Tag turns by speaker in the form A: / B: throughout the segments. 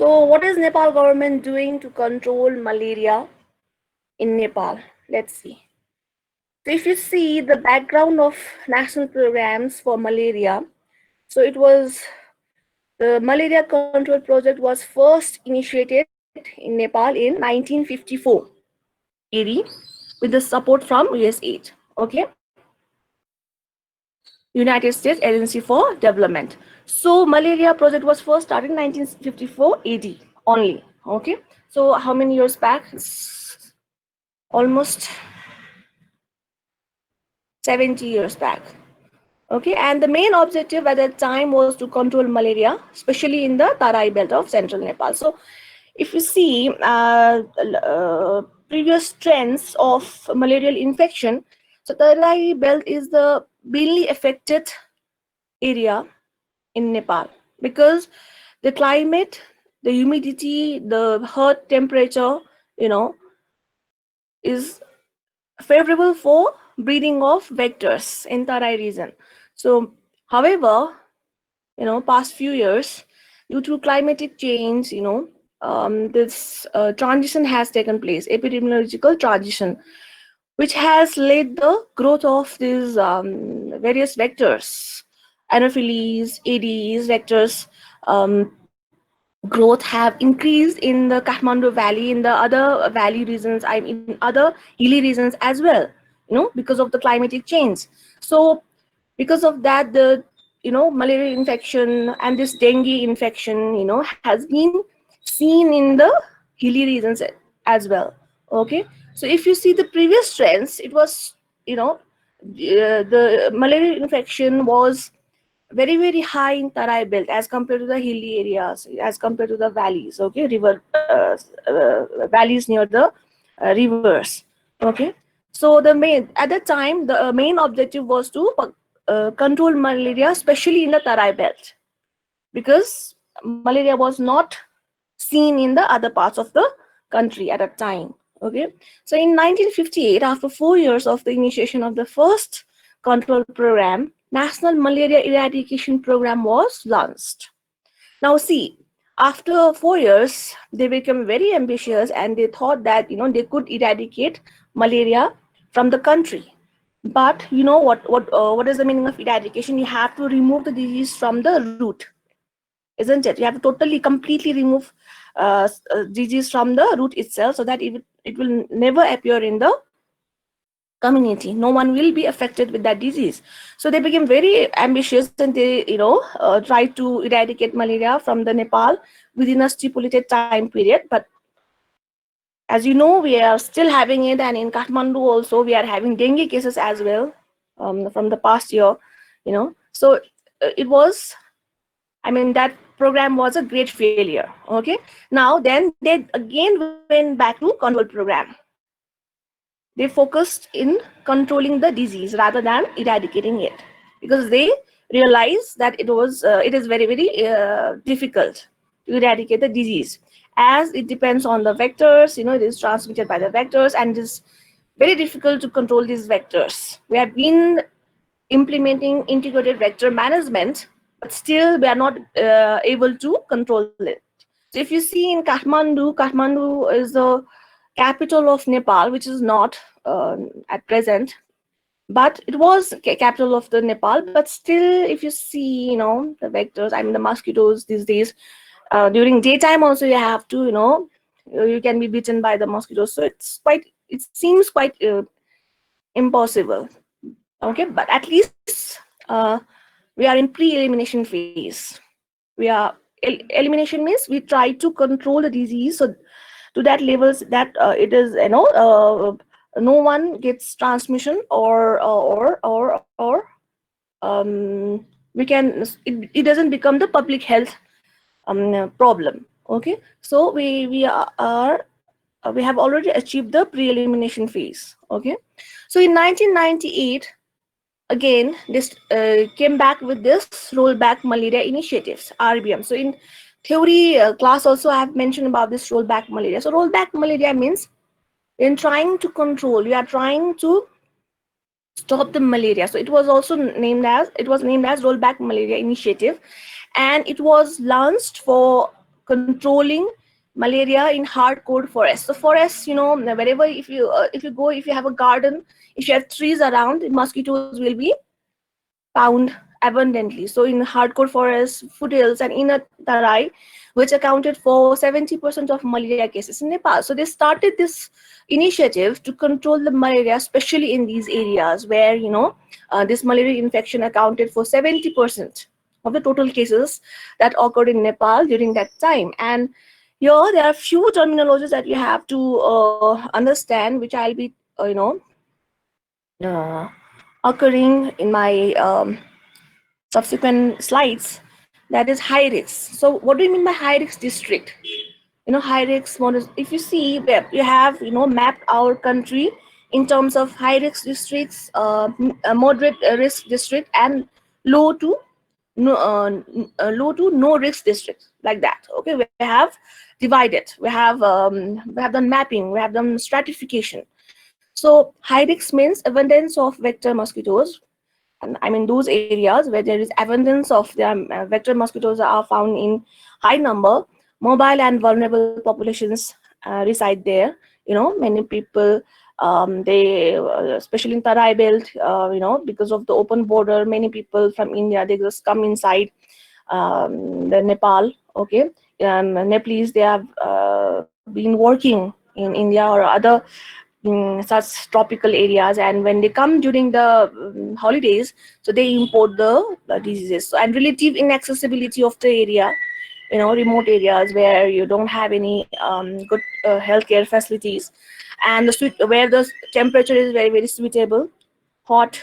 A: So what is Nepal government doing to control malaria in Nepal? Let's see. So if you see the background of national programs for malaria, so it was the malaria control project was first initiated in Nepal in 1954 AD with the support from US aid. Okay, United States Agency for Development. So malaria project was first started in 1954 AD only. Okay, so how many years back? It's almost 70 years back. Okay, and the main objective at that time was to control malaria, especially in the Tarai belt of central Nepal. So if you see previous trends of malarial infection, so Tarai belt is the mainly affected area in Nepal because the climate, the humidity, the earth temperature, you know, is favorable for breeding of vectors in Tarai region. So, however, past few years, due to climatic change, this transition has taken place, epidemiological transition, which has led the growth of these various vectors, anopheles, Aedes vectors. Growth have increased in the Kathmandu Valley, in the other valley regions, in other hilly regions as well, because of the climatic change. So because of that, the malaria infection and this dengue infection has been seen in the hilly regions as well. Okay, so if you see the previous trends, it was the malaria infection was very high in Tarai belt as compared to the hilly areas, as compared to the valleys. Okay, river valleys near the rivers. Okay, so the main at that time the main objective was to control malaria, especially in the Tarai belt, because malaria was not seen in the other parts of the country at that time. Okay, so in 1958, after 4 years of the initiation of the first control program, National Malaria Eradication Program was launched. Now, see, after 4 years, they became very ambitious and they thought that they could eradicate malaria from the country. But you know what is the meaning of eradication? You have to remove the disease from the root, isn't it? You have to totally, completely remove disease from the root itself, so that it will never appear in the community. No one will be affected with that disease. So they became very ambitious and they tried to eradicate malaria from the Nepal within a stipulated time period. But as you know, we are still having it, and in Kathmandu also we are having dengue cases as well, from the past year. So it was, I mean, that program was a great failure. Okay, now then they again went back to control program. They focused in controlling the disease rather than eradicating it, because they realized that it is very difficult to eradicate the disease, as it depends on the vectors. It is transmitted by the vectors, and it is very difficult to control these vectors. We have been implementing integrated vector management, but still we are not able to control it. So if you see in Kathmandu is the capital of Nepal, which is not at present, but it was capital of the Nepal. But still, if you see, the vectors, I mean the mosquitoes these days, during daytime also you have to, you can be bitten by the mosquitoes. So it seems quite impossible. Okay, but at least we are in pre-elimination phase. We are elimination means we try to control the disease, so to that levels that it is, no one gets transmission, or we can, it doesn't become the public health problem. Okay, so we have already achieved the pre-elimination phase. Okay, so in 1998, again this came back with this rollback malaria initiatives, RBM. So in theory class also I have mentioned about this rollback malaria. So rollback malaria means in trying to control, we are trying to stop the malaria. So it was also named as rollback malaria initiative, and it was launched for controlling malaria in hardcore forests. So forests, wherever, if you go, if you have a garden, if you have trees around, mosquitoes will be found abundantly. So in hardcore forests, foothills, and inner Tarai, which accounted for 70% of malaria cases in Nepal. So they started this initiative to control the malaria, especially in these areas where, this malaria infection accounted for 70% of the total cases that occurred in Nepal during that time. And here there are few terminologies that you have to understand, which I'll be, uh, occurring in my subsequent slides. That is high risk. So what do you mean by high risk district? High risk, if you see where you have, mapped our country in terms of high risk districts, moderate risk district, and low to low to no risk districts, like that. Okay, we have divided, we have done mapping, we have done stratification. So high risk means abundance of vector mosquitoes. And I mean, those areas where there is abundance of the vector mosquitoes are found in high number. Mobile and vulnerable populations reside there. Many people, they especially in Tarai belt, because of the open border, many people from India, they just come inside the Nepal. Okay, Nepalese, they have been working in India or other such tropical areas, and when they come during the holidays, so they import the diseases. So, and relative inaccessibility of the area, remote areas where you don't have any good healthcare facilities, and where the temperature is very, very suitable, hot,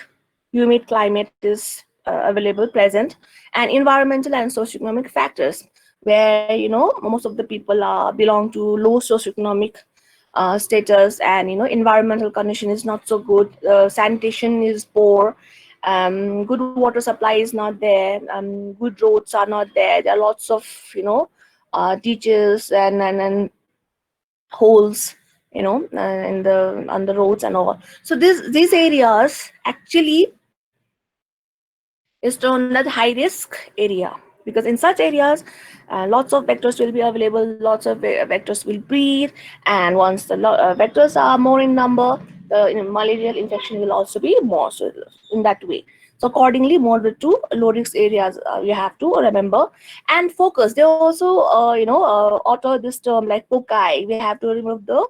A: humid climate is available, present, and environmental and socioeconomic factors where, most of the people belong to low socioeconomic status, and environmental condition is not so good, sanitation is poor, good water supply is not there, good roads are not there. There are lots of, ditches and holes, in the on the roads and all. So these areas actually is termed as high risk area, because in such areas lots of vectors will be available, lots of vectors will breed, and once the vectors are more in number, the malarial infection will also be more, so in that way. So accordingly, moderate to low risk areas, you have to remember. And focus, they also author this term like foci. We have to remove the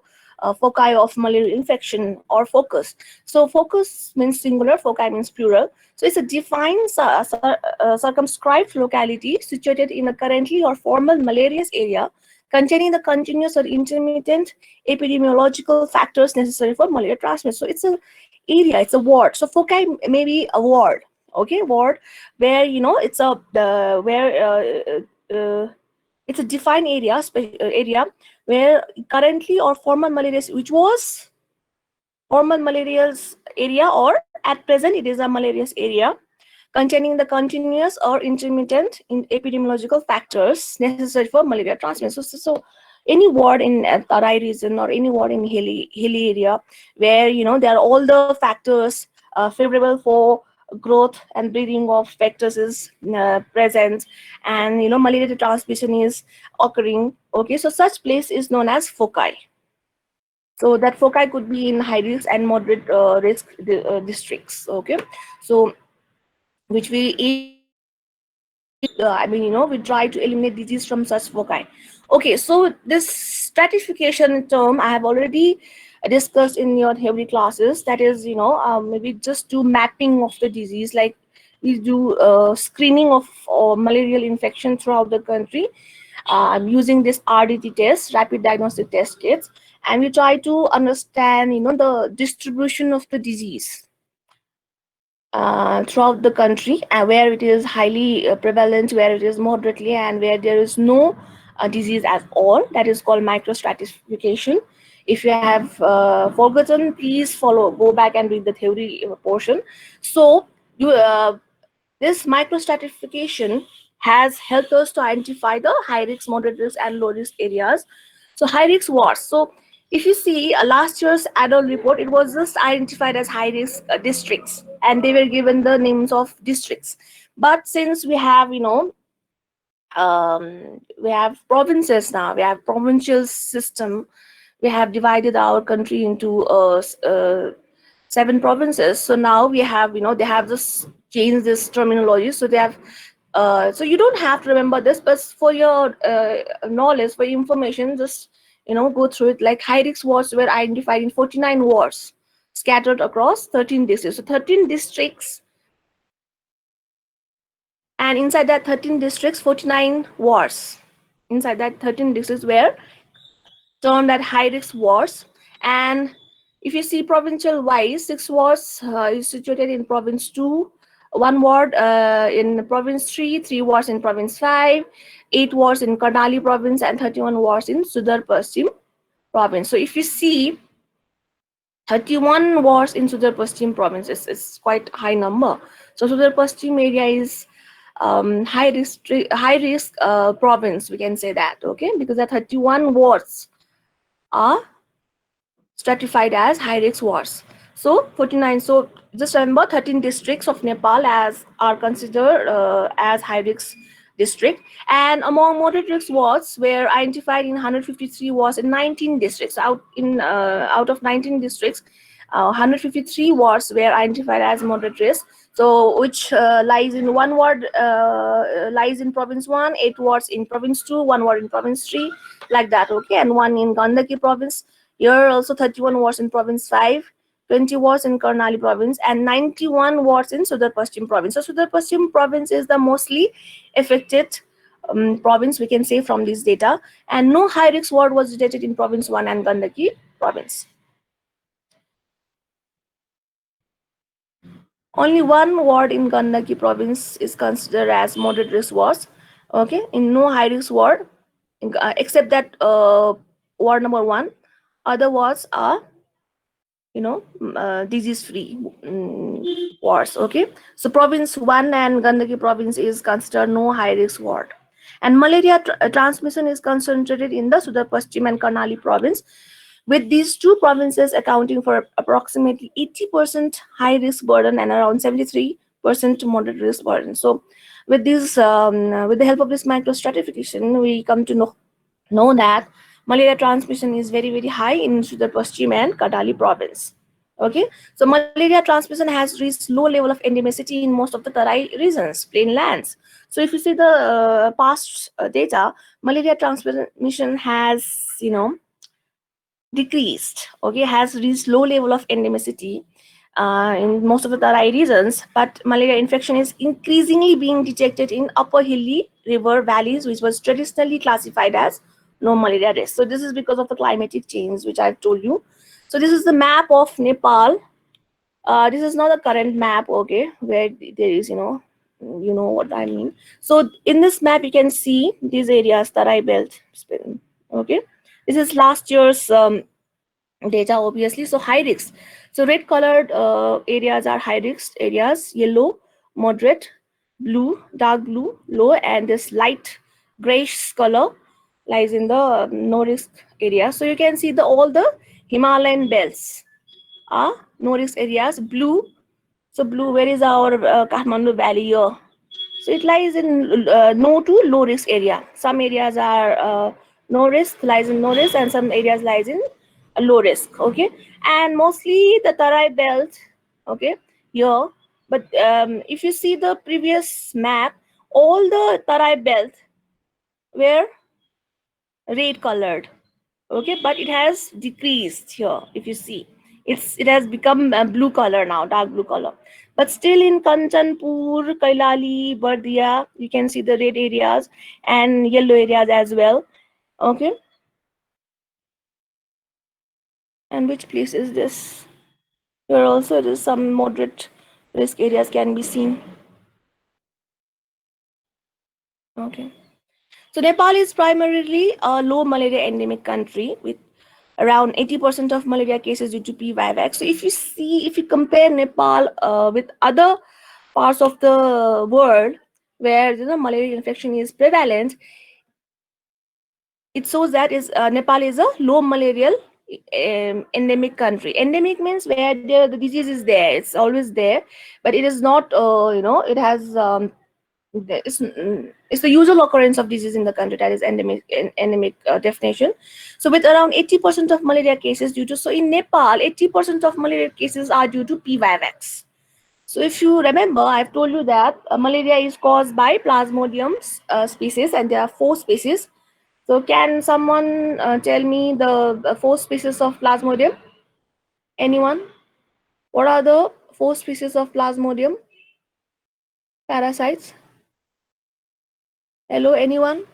A: foci of malarial infection, or focus. So focus means singular, foci means plural. So it's a defined circumscribed locality situated in a currently or formal malarious area containing the continuous or intermittent epidemiological factors necessary for malaria transmission. So it's a area, it's a ward. So foci may be a ward, okay, ward where, it's a where it's a defined area where currently or former malarious, which was former malarious area, or at present it is a malarious area containing the continuous or intermittent in epidemiological factors necessary for malaria transmission. So any ward in Tarai region, or any ward in hilly area where, there are all the factors favorable for growth and breeding of vectors is present, and malaria transmission is occurring. Okay, so such place is known as foci. So that foci could be in high risk and moderate risk districts. Okay, so which we try to eliminate disease from such foci. Okay, so this stratification term I have already discussed in your theory classes. That is, maybe just do mapping of the disease, like we do screening of malarial infection throughout the country using this RDT test, rapid diagnostic test kits, and we try to understand, the distribution of the disease throughout the country, where it is highly prevalent, where it is moderately, and where there is no disease at all. That is called microstratification. If you have forgotten, please go back and read the theory portion. So this microstratification has helped us to identify the high risk, moderate risk, and low risk areas. So high risk wards. So if you see last year's adult report, it was just identified as high risk districts, and they were given the names of districts. But since we have, we have provinces now. We have provincial system. We have divided our country into 7 provinces. So now we have, they have this changed this terminology. So they have, so you don't have to remember this, but for your knowledge, for your information, just go through it. Like Hyrix wards were identified in 49 wards scattered across 13 districts. So 13 districts, and inside that 13 districts, 49 wards. Inside that 13 districts were termed at high risk wards. And if you see provincial wise, 6 wards is situated in province 2, 1 ward in province 3, 3 wards in province 5, 8 wards in Karnali province, and 31 wards in Sudar Paschim province. So if you see 31 wards in Sudar Paschim province, is quite high number. So Sudar Paschim area is high risk province, we can say that, okay, because the 31 wards are stratified as high risk wards. So 49. So just remember, 13 districts of Nepal as are considered as high risk district, and among moderate risk wards were identified in 153 wards in 19 districts. Out of 19 districts, 153 wards were identified as moderate risk. So which lies in 1 ward lies in province 1, 8 wards in province 2, 1 ward in province 3, like that, okay, and 1 in Gandaki province. Here also 31 wards in province 5, 20 wards in Karnali province, and 91 wards in Sudar Paschim province. So Sudar Paschim province is the mostly affected province, we can say, from this data, and no high risk ward was detected in province 1 and Gandaki province. Only 1 ward in Gandaki province is considered as moderate risk wards, okay, in no high risk ward, except that ward number 1. Other wards are disease free wards, okay. So province 1 and Gandaki province is considered no high risk ward, and malaria transmission is concentrated in the Sudar Paschim and Karnali province, with these 2 provinces accounting for approximately 80% high risk burden and around 73% moderate risk burden. So with this with the help of this microstratification, we come to know that malaria transmission is very, very high in Sudar Paschim and Karnali province. Okay, so malaria transmission has reached low level of endemicity in most of the Tarai regions, plain lands. So if you see the past data, malaria transmission has, decreased, okay, has reached low level of endemicity in most of the Tarai regions, but malaria infection is increasingly being detected in upper hilly river valleys, which was traditionally classified as no malaria risk. So this is because of the climatic change, which I've told you. So this is the map of Nepal. This is not a current map, okay, where there is, you know what I mean. So in this map, you can see these areas that I built. Okay, this is last year's data, obviously. So high risk. So red colored areas are high risk areas, yellow, moderate, blue, dark blue, low, and this light grayish color lies in the no risk area. So you can see all the Himalayan belts are no risk areas. Blue. So blue, where is our Kathmandu Valley here? So it lies in no to low risk area. Some areas are no risk, lies in no risk, and some areas lies in low risk. Okay, and mostly the Tarai belt. Okay, here. But if you see the previous map, all the Tarai belt were red colored. Okay, but it has decreased here. If you see, it has become blue color now, dark blue color. But still in Kanchanpur, Kailali, Bardia, you can see the red areas and yellow areas as well. Okay, and which place is this? Here also there is some moderate risk areas can be seen. Okay, so Nepal is primarily a low malaria endemic country with around 80% of malaria cases due to PVIVAX. So if you compare Nepal with other parts of the world where malaria infection is prevalent, it shows that Nepal is a low malarial endemic country. Endemic means where the disease is there, it's always there, but it is not, it has it's the usual occurrence of disease in the country, that is endemic definition. So with around 80% of malaria cases due to, so in Nepal 80% of malaria cases are due to P. vivax. So if you remember, I've told you that malaria is caused by Plasmodium species, and there are 4 species. So can someone tell me the 4 species of Plasmodium? Anyone? What are the 4 species of Plasmodium parasites? Hello, anyone?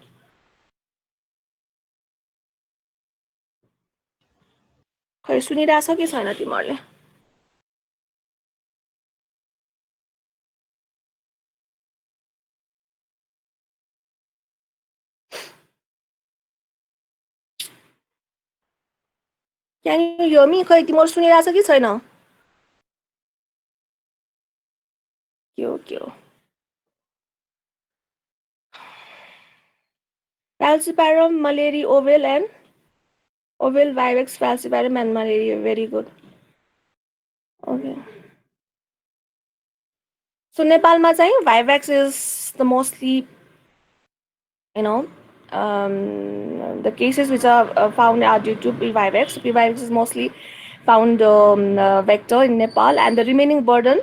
A: खै सुनिरहेछ कि छैन तिमीहरूले? Can you hear me? खै तिमीहरू सुनिरहेछ कि छैन? के हो के हो? Falciparum, malaria, oval and oval vivax, falciparum and malaria. Very good. Okay. So नेपालमा चाहिँ vivax is the mostly, the cases which are found are due to P. vivax. P. vivax is mostly found vector in Nepal, and the remaining burden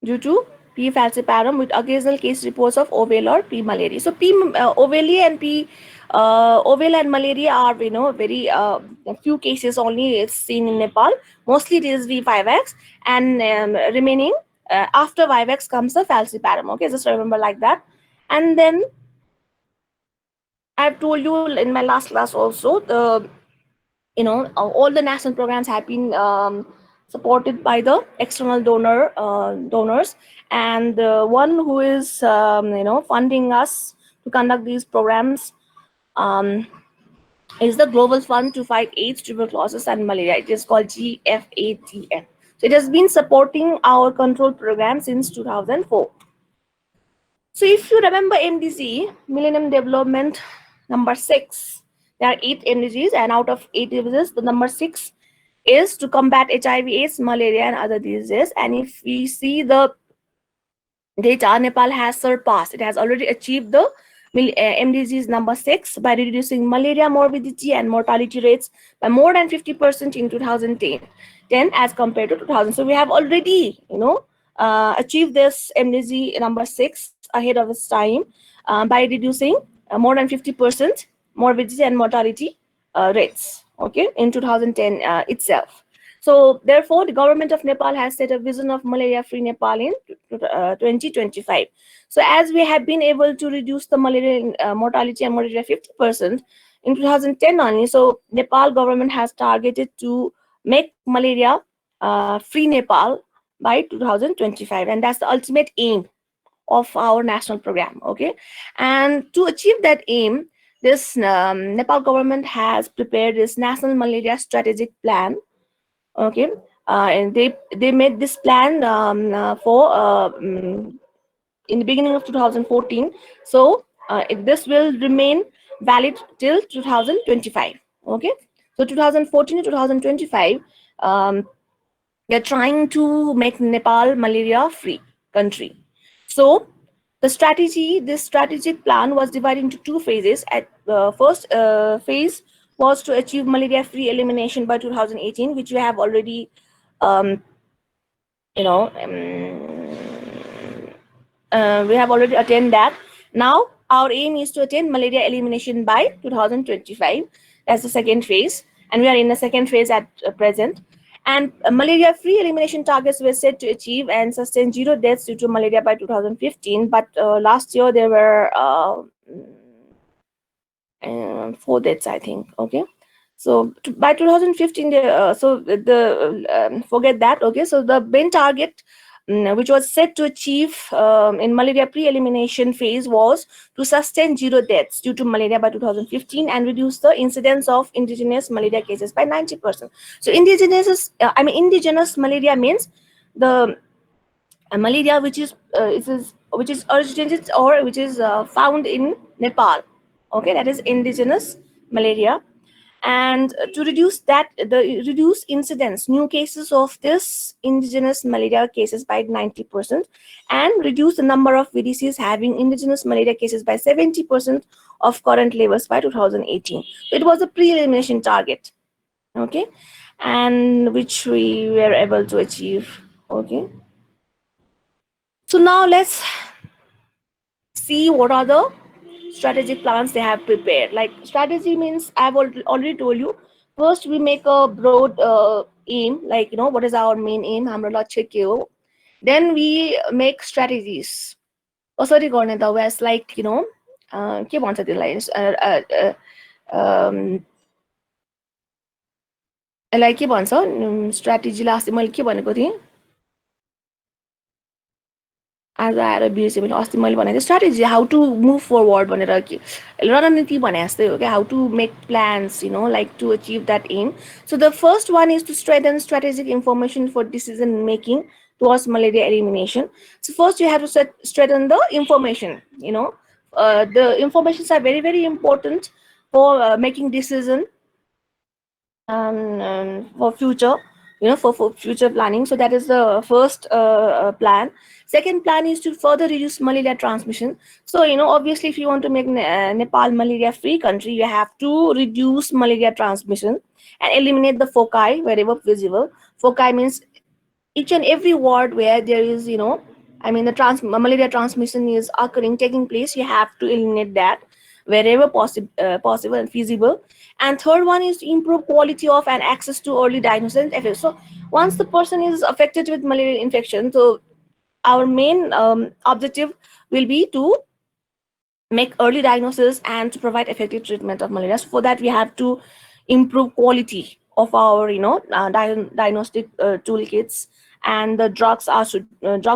A: due to P. falciparum, with occasional case reports of oval or P. malaria. So P. ovale and P. Oval and malaria are, very few cases only is seen in Nepal. Mostly it is V. vivax, and remaining after vivax comes the falciparum. Okay, just remember like that. And then I've told you in my last class also, all the national programs have been supported by the external donors, and the one who is funding us to conduct these programs is the Global Fund to Fight AIDS, Tuberculosis and Malaria. It is called GFATF. So it has been supporting our control program since 2004. So if you remember MDG, Millennium Development number 6, there are 8 MDGs, and out of 8 diseases, the number 6 is to combat HIV/AIDS, malaria, and other diseases. And if we see the data, Nepal has surpassed. It has already achieved the MDGs number 6 by reducing malaria morbidity and mortality rates by more than 50% in 2010 as compared to 2000. So we have already, achieved this MDG number 6 ahead of its time by reducing more than 50% morbidity and mortality rates, okay, in 2010 itself. So therefore, the government of Nepal has set a vision of malaria-free Nepal in 2025. So as we have been able to reduce the malaria mortality and mortality 50% in 2010 only, so Nepal government has targeted to make malaria free Nepal by 2025, and that's the ultimate aim of our national program. Okay, and to achieve that aim, this Nepal government has prepared this national malaria strategic plan. Okay, and they made this plan in the beginning of 2014. So this will remain valid till 2025. Okay, so 2014 to 2025, they're trying to make Nepal malaria free country. So this strategic plan was divided into 2 phases. At the first phase was to achieve malaria free elimination by 2018, which we have already we have already attained that. Now our aim is to attain malaria elimination by 2025. That's the second phase, and we are in the second phase at present. And malaria-free elimination targets were set to achieve and sustain 0 deaths due to malaria by 2015. But last year there were 4 deaths, I think. Okay, so by 2015, forget that. Okay, so the main target which was set to achieve in malaria pre-elimination phase was to sustain 0 deaths due to malaria by 2015 and reduce the incidence of indigenous malaria cases by 90%. So indigenous malaria means the malaria which is originated or which is found in Nepal. Okay, that is indigenous malaria. And to reduce that, reduce incidence, new cases of this indigenous malaria cases by 90%, and reduce the number of VDCs having indigenous malaria cases by 70% of current levels by 2018. So it was a pre-elimination target, okay, and which we were able to achieve, okay. So now let's see what are the strategic plans they have prepared. Like, strategy means, I've already told you, first we make a broad aim, like, what is our main aim, हाम्रो लक्ष्य के हो. Then we make strategies कसरी गर्ने त वास, like, के भन्छ त्यसलाई, यसलाई के भन्छ, स्ट्राटेजीलाई अस्ति मैले के भनेको थिएँ, आज आएर बिर्सेँ मैले, अस्ति मैले भनेको थिएँ strategy, how to move forward भनेर, कि रणनीति भने जस्तै हो क्या, how to make plans, like to achieve that aim. So the first one is to strengthen strategic information for decision making towards malaria elimination. So first you have to strengthen the information. The informations are very, very important for making decision for future, for future planning. So that is the first plan. Second plan is to further reduce malaria transmission. So obviously if you want to make Nepal malaria free country, you have to reduce malaria transmission and eliminate the foci wherever visible. Foci means each and every ward where there is, the malaria transmission is occurring, taking place, you have to eliminate that wherever possible and feasible. And third one is to improve quality of and access to early diagnosis. So once the person is affected with malaria infection, so our main objective will be to make early diagnosis and to provide effective treatment of malaria. So for that we have to improve quality of our diagnostic toolkits, and the drugs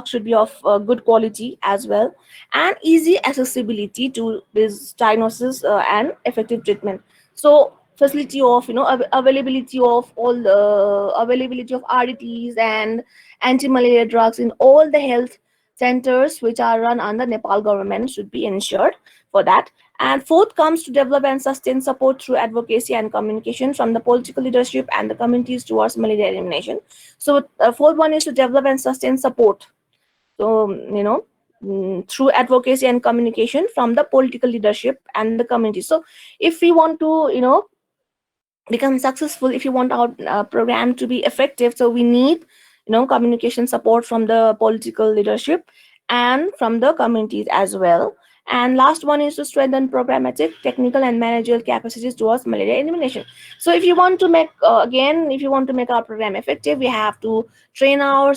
A: should be of good quality as well, and easy accessibility to this diagnosis and effective treatment. So facility of availability of all the availability of RDTs and anti-malaria drugs in all the health centers which are run under Nepal government should be ensured for that. And fourth comes to develop and sustain support through advocacy and communication from the political leadership and the communities towards malaria elimination. So fourth one is to develop and sustain support. So, through advocacy and communication from the political leadership and the community. So if we want to, become successful, if you want our program to be effective, so we need, communication support from the political leadership and from the communities as well. And last one is to strengthen programmatic, technical, and managerial capacities towards malaria elimination. So if you want to make, if you want to make our program effective, we have to train our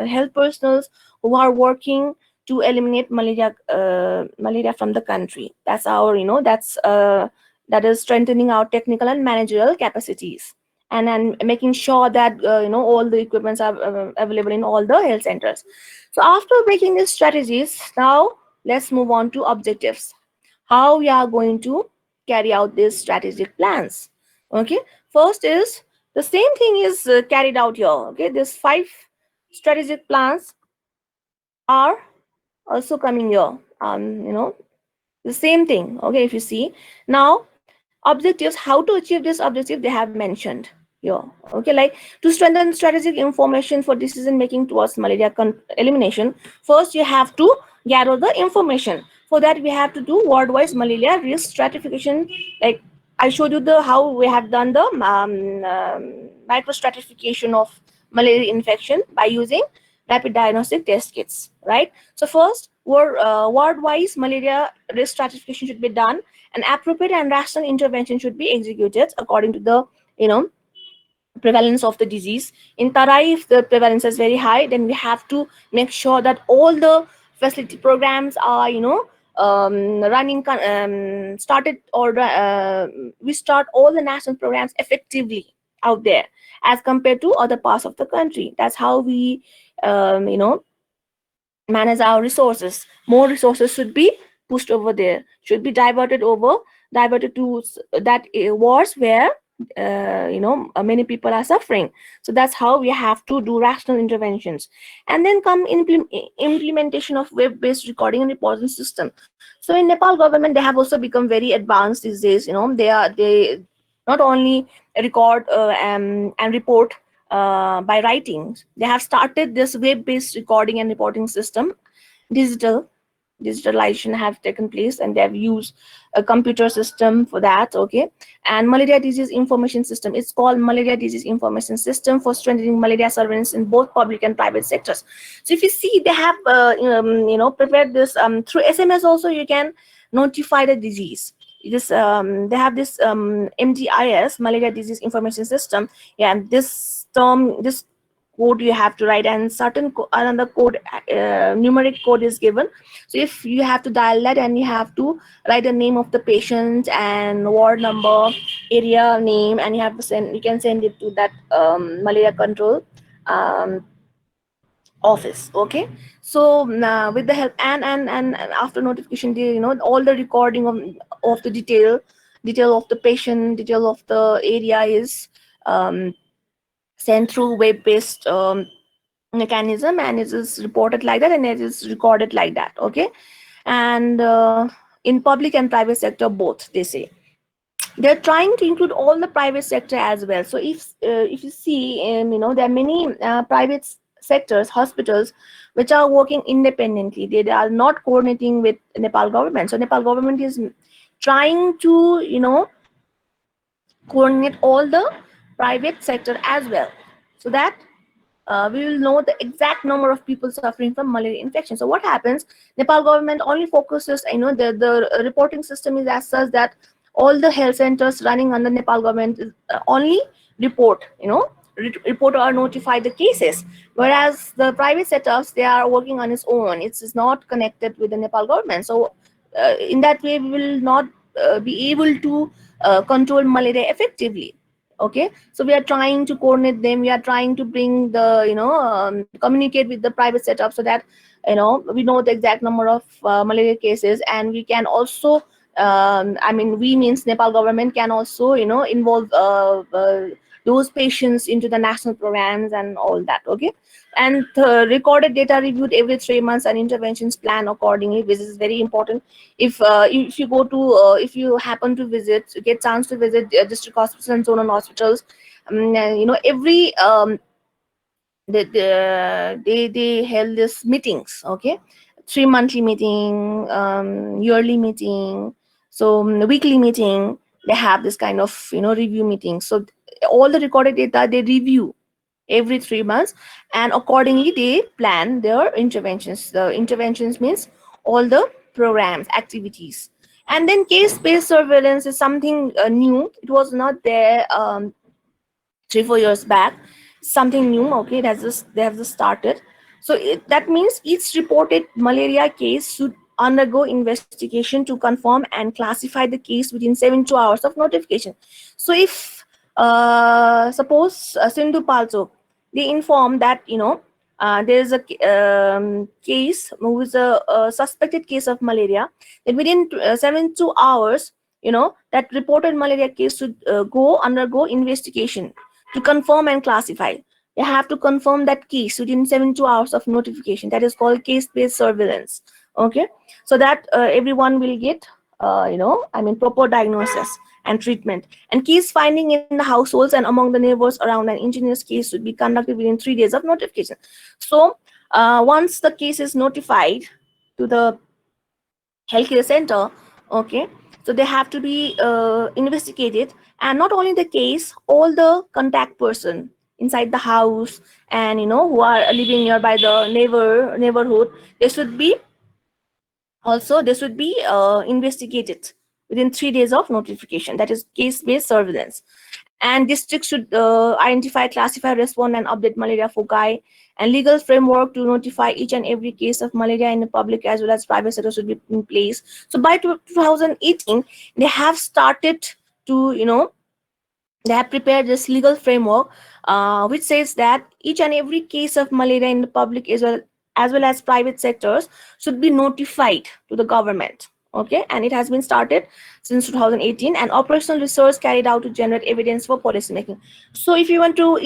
A: health personnel who are working to eliminate malaria from the country. That's our, that is strengthening our technical and managerial capacities, and then making sure that all the equipments are available in all the health centers. So after breaking these strategies, now let's move on to objectives, how we are going to carry out these strategic plans. Okay, first is the same thing is carried out here. Okay, these 5 strategic plans are also coming here. The same thing. Okay, if you see now, objectives, how to achieve this objective, they have mentioned here. Okay, like to strengthen strategic information for decision making towards malaria elimination, first you have to gather the information. For that we have to do ward-wise malaria risk stratification. Like I showed you the how we have done the micro stratification of malaria infection by using rapid diagnostic test kits, right? So first, ward-wise malaria risk stratification should be done, and appropriate and rational intervention should be executed according to the prevalence of the disease. In Tarai, if the prevalence is very high, then we have to make sure that all the facility programs are running started, or we start all the national programs effectively out there as compared to other parts of the country. That's how we manage our resources. More resources should be pushed over there, should be diverted to that wards where many people are suffering. So that's how we have to do rational interventions. And then come implementation of web-based recording and reporting system. So in Nepal government, they have also become very advanced these days. They not only record and report by writing. They have started this web-based recording and reporting system. Digitalization have taken place, and they have used a computer system for that. Okay. And malaria disease information system, it's called malaria disease information system for strengthening malaria surveillance in both public and private sectors. So if you see, they have prepared this through SMS also. You can notify the disease. They have this MDIS, malaria disease information system. Yeah, and this code you have to write, and another code, numeric code is given. So if you have to dial that, and you have to write the name of the patient and ward number, area name, and you can send it to that malaria control um, office. Okay. So with the help, and after notification, all the recording of the detail of the patient, detail of the area is sent through web-based mechanism, and it is reported like that, and it is recorded like that. Okay. And in public and private sector both, they say they're trying to include all the private sector as well. So if you see, there are many private sectors, hospitals, which are working independently. They are not coordinating with Nepal government. So Nepal government is trying to coordinate all the private sector as well, so that we will know the exact number of people suffering from malaria infection. So what happens? Nepal government only focuses, the reporting system is as such that all the health centers running under Nepal government only report, report or notify the cases. Whereas the private setups, they are working on its own. It's not connected with the Nepal government. So in that way, we will not be able to control malaria effectively. Okay. So we are trying to coordinate them. We are trying to bring the communicate with the private setup, so that we know the exact number of malaria cases, and we can also we means Nepal government can also involve those patients into the national programs and all that. Okay. And recorded data reviewed every 3 months, and interventions planned accordingly. This is very important. If you go to if you happen to get chance to visit district hospitals and zonal hospitals, every they held this meetings. Okay. 3 monthly meeting, yearly meeting, so weekly meeting. They have this kind of review meeting. So all the recorded data they review every 3 months, and accordingly they plan their interventions. The interventions means all the programs, activities. And then case-based surveillance is something new. It was not there 3-4 years back. Something new. Okay, they have just started. So that means each reported malaria case should undergo investigation to confirm and classify the case within 72 hours of notification. So if suppose Sindhu Palchok, they inform that there is a case who is a suspected case of malaria, then within 72 hours, that reported malaria case should undergo investigation to confirm and classify. They have to confirm that case within 72 hours of notification. That is called case-based surveillance. Okay. So that everyone will get proper diagnosis and treatment. And case finding in the households and among the neighbors around an engineer's case should be conducted within 3 days of notification. So once the case is notified to the healthcare center, okay, so they have to be investigated. And not only the case, all the contact person inside the house, and who are living nearby the neighborhood, they should be investigated within 3 days of notification. That is case-based surveillance. And districts should identify, classify, respond, and update malaria foci. And legal framework to notify each and every case of malaria in the public as well as private sector should be in place. So by 2018, they have started to, they have prepared this legal framework, which says that each and every case of malaria in the public as well as private sectors should be notified to the government. Okay, and it has been started since 2018, and operational research carried out to generate evidence for policy making. So if you want to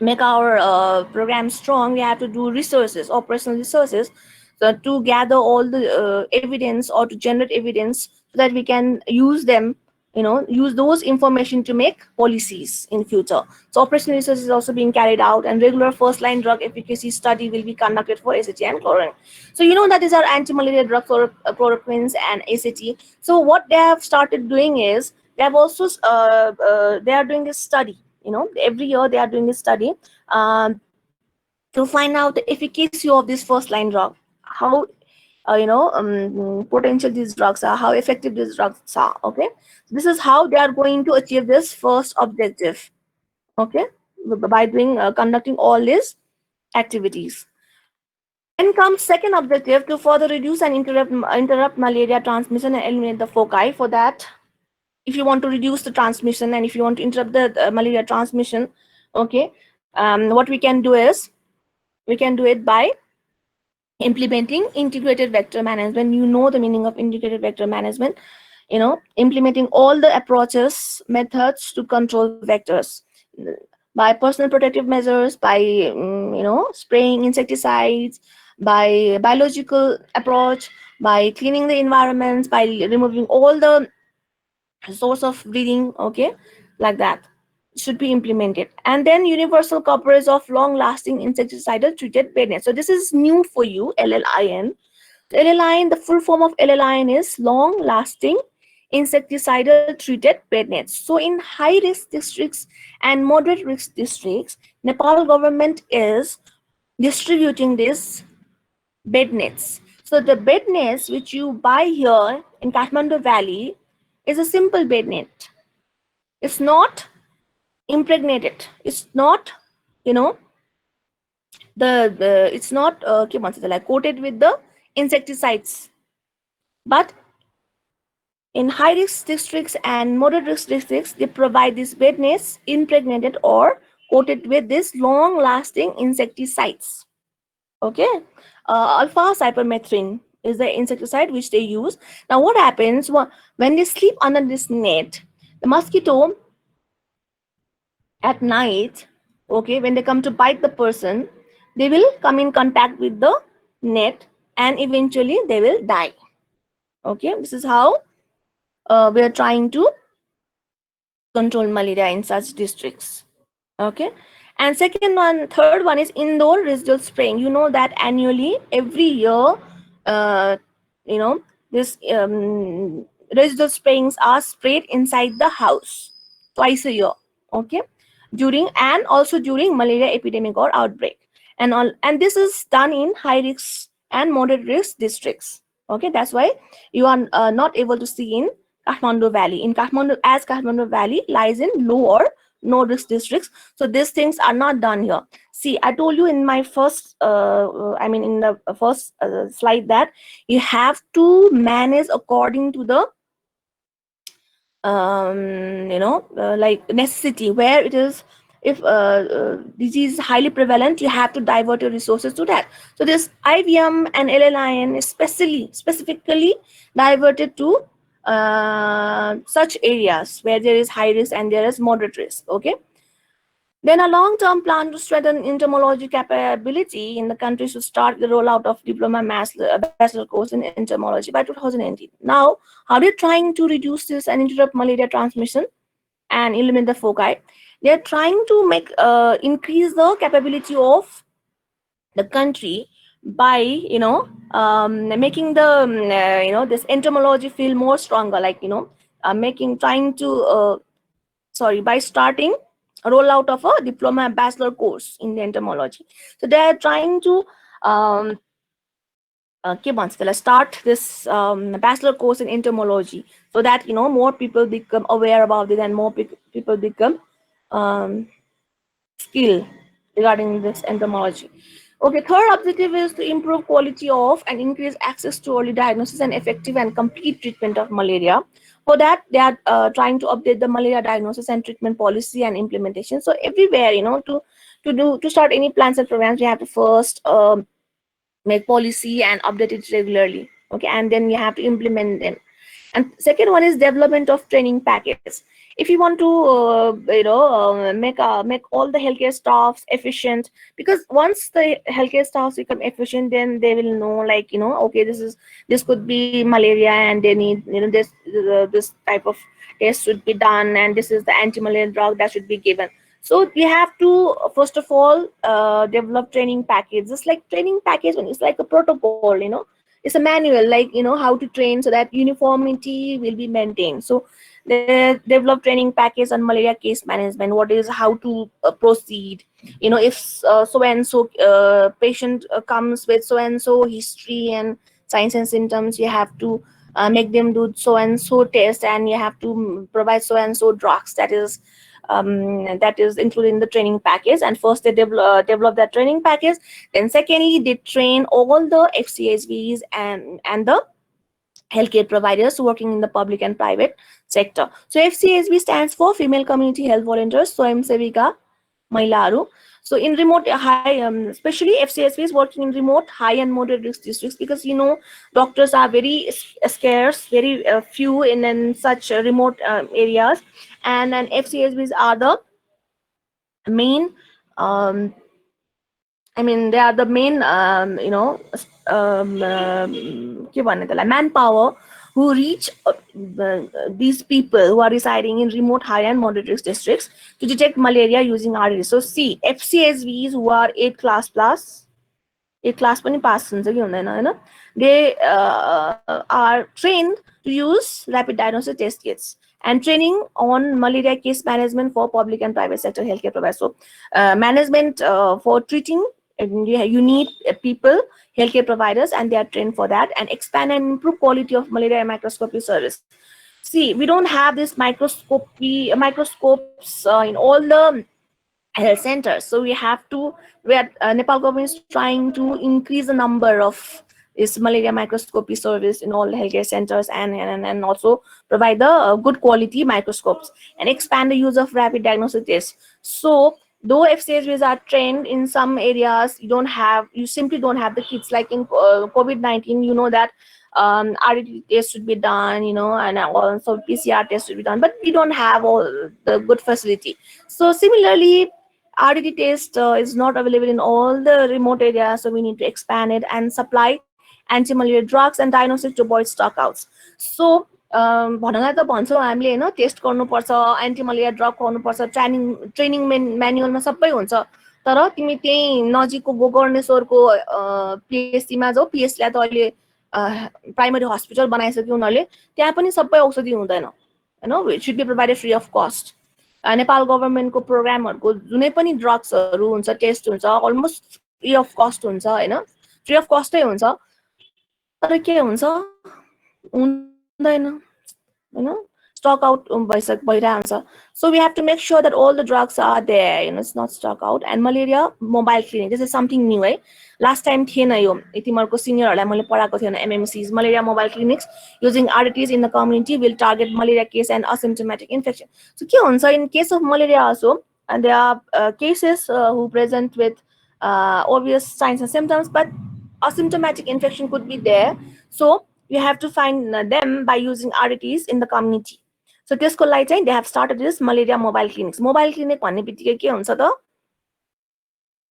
A: make our program strong, we have to do resources, operational resources, so to gather all the evidence or to generate evidence so that we can use them, use those information to make policies in future. So operational research is also being carried out, and regular first line drug efficacy study will be conducted for ACT and chloroquine. So that these are anti-malaria drugs, chloroquines and ACT. So what they have started doing is they have also they are doing a study. Every year they are doing a study to find out the efficacy of this first line drug, how potential these drugs are, how effective these drugs are. Okay, this is how they are going to achieve this first objective. Okay, by doing conducting all these activities. Then comes second objective, to further reduce and interrupt malaria transmission and eliminate the foci. For that, if you want to reduce the transmission and if you want to interrupt the malaria transmission, okay, what we can do is we can do it by implementing integrated vector management. The meaning of integrated vector management, implementing all the approaches, methods to control vectors by personal protective measures, by spraying insecticides, by biological approach, by cleaning the environments, by removing all the source of breeding. Okay, like that should be implemented. And then universal coverage of long lasting insecticidal treated bed nets. So this is new for you, LLIN. LLIN, the full form of LLIN is long lasting insecticidal treated bed nets. So in high risk districts and moderate risk districts, Nepal government is distributing these bed nets. So the bed nets which you buy here in Kathmandu Valley is a simple bed net. It's not impregnated. It's not, it's not like coated with the insecticides. But in high risk districts and moderate risk districts, they provide these bed nets impregnated or coated with this long lasting insecticides. Okay, alpha cypermethrin is the insecticide which they use. Now what happens when they sleep under this net, the mosquito at night, okay, when they come to bite the person, they will come in contact with the net and eventually they will die. Okay, this is how we are trying to control malaria in such districts. Okay, and third one is indoor residual spraying. That annually, every year, this residual sprayings are sprayed inside the house twice a year. Okay, also during malaria epidemic or outbreak, and this is done in high risk and moderate risk districts. Okay, that's why you are not able to see in Kathmandu Valley. In Kathmandu, as Kathmandu Valley lies in low or no risk districts, so these things are not done here. See, I told you in my first in the first slide that you have to manage according to the like necessity, where it is, if disease is highly prevalent, you have to divert your resources to that. So this IVM and LLIN is specifically diverted to such areas where there is high risk and there is moderate risk. Okay, then a long-term plan to strengthen entomology capability in the country should start the rollout of diploma bachelor course in entomology by 2019. Now, how are they trying to reduce this and interrupt malaria transmission and eliminate the foci? They are trying to make increase the capability of the country by making the this entomology field more stronger, like by starting a rollout of a diploma bachelor course in the entomology. So they are trying to start this bachelor course in entomology, so that more people become aware about it and more people become skilled regarding this entomology. Okay, third objective is to improve quality of and increase access to early diagnosis and effective and complete treatment of malaria. For that, they are trying to update the malaria diagnosis and treatment policy and implementation. So everywhere, to start any plans and programs, we have to first make policy and update it regularly. okay, and then you have to implement them. And second one is development of training package. If you want to make all the healthcare staffs efficient, because once the healthcare staffs become efficient, then they will know, like, okay, this could be malaria, and they need, this type of test should be done, and this is the anti-malaria drug that should be given. So we have to first of all develop training package. Just like training package, when it's like a protocol, it's a manual, like, how to train so that uniformity will be maintained. So they develop training package on malaria case management. What is, how to proceed, if so and so patient comes with so and so history and signs and symptoms, you have to make them do so and so test, and you have to provide so and so drugs. That is included in the training package. And first they develop that training package. Then secondly, they train all the FCSVs and the healthcare providers working in the public and private sector. So FCSV stands for Female Community Health Volunteers, Swayam Sevika Mailaru. So in remote high, especially FCSV is working in remote, high and moderate risk districts, because doctors are very scarce, very few in such remote areas, and then FCSVs are the main they are the main manpower who reach these people who are residing in remote high and moderate risk districts to detect malaria using RDT. So see, FCSVs who are 8 class plus, 8 class पनि pass हुन्छ कि हुँदैन हैन, they are trained to use rapid diagnostic test kits and training on malaria case management for public and private sector healthcare providers. So management for treating, you need people, healthcare providers, and they are trained for that, and expand and improve quality of malaria microscopy service. See, we don't have this microscopes in all the health centers, so Nepal government is trying to increase the number of this malaria microscopy service in all the healthcare centers, and also provide the good quality microscopes and expand the use of rapid diagnostic tests. So though FCSVs are trained in some areas, you simply don't have the kits. Like in COVID-19, that RDT test should be done, and also PCR test should be done, but we don't have all the good facility. So similarly, RDT test is not available in all the remote areas, so we need to expand it and supply anti-malaria drugs and diagnostics to avoid stockouts. So भनौँला त भन्छौँ हामीले हैन, test गर्नुपर्छ, anti malaria drug खुवाउनुपर्छ, training म्यानुअलमा सबै हुन्छ, तर तिमी त्यही नजिकको गोकर्णेश्वरको पिएचसीमा जाऊ, पिएचसीलाई त अहिले प्राइमरी हस्पिटल बनाइसक्यो उनीहरूले, त्यहाँ पनि सबै औषधि हुँदैन हैन, it should be provided free of cost. Nepal गभर्मेन्टको प्रोग्रामहरुको जुनै पनि ड्रग्सहरु हुन्छ, टेस्ट हुन्छ, अलमोस्ट फ्री अफ कस्ट हुन्छ हैन, फ्री अफ कस्टै हुन्छ, तर के हुन्छ, हुँदैन हैन, stock out भइरहन्छ. So we have to make sure that all the drugs are there, it's not stock out. And malaria mobile clinic, this is something new है, last time थिएन यो, तिमीहरुको सिनियरहरुलाई मैले पढाएको थिएन. MMCs, malaria mobile clinics using RDTs in the community will target malaria case and asymptomatic infection. So के हुन्छ, in case of malaria also, and there are cases who present with obvious signs and symptoms, but asymptomatic infection could be there. So you have to find them by using RDTs in the community. So त्यसको लागि चाहिँ they have started this malaria mobile clinics. Mobile clinic भन्ने बित्तिकै के हुन्छ त,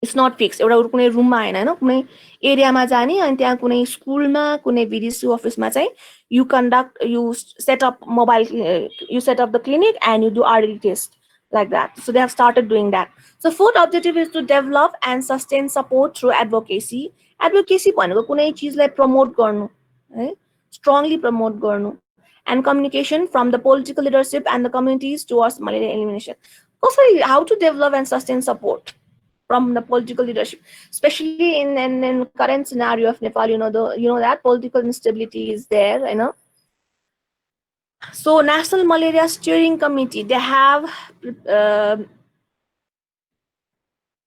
A: it's not fix, एउटा कुनै रुममा हैन, कुनै एरियामा जाने, अनि त्यहाँ कुनै स्कुलमा, कुनै VDC अफिसमा चाहिँ you set up the clinic and you do RDT test like that. So they have started doing that. So fourth objective is to develop and sustain support through advocacy. Advocacy भनेको कुनै चीजलाई promote गर्नु है, strongly promote गर्नु, and communication from the political leadership and the communities towards malaria elimination. Also, how to develop and sustain support from the political leadership, especially in current scenario of Nepal, that political instability is there, So National Malaria Steering Committee, they have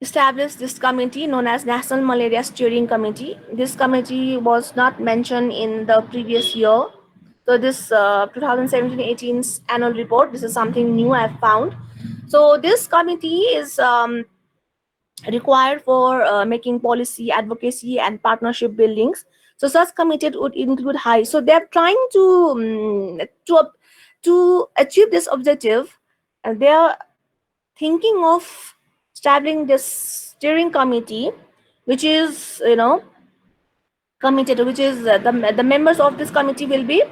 A: established this committee known as National Malaria Steering Committee. This committee was not mentioned in the previous year. So this 2017-18 annual report, this is something new I've found. So this committee is required for making policy, advocacy, and partnership buildings So such committee would include high. So they're trying to achieve this objective, and they are thinking of establishing this steering committee, which is committed, which is the members of this committee will be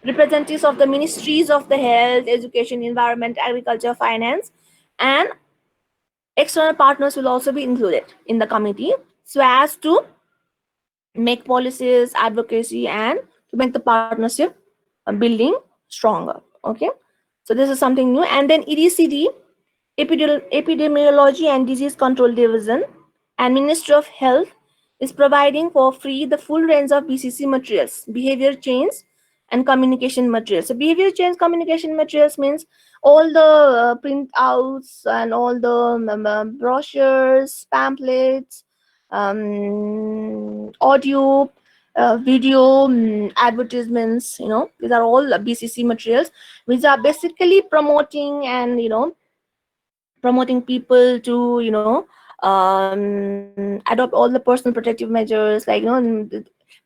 A: representatives of the ministries of the health, education, environment, agriculture, finance, and external partners will also be included in the committee, so as to make policies, advocacy, and to make the partnership building stronger. Okay, so this is something new. And then EDCD, Epidemiology and Disease Control Division, and Ministry of Health is providing for free the full range of BCC materials, behavior change and communication materials. So behavior change communication materials means all the printouts and all the brochures, pamphlets, audio, video, advertisements. These are all BCC materials, which are basically promoting and promoting people to adopt all the personal protective measures, like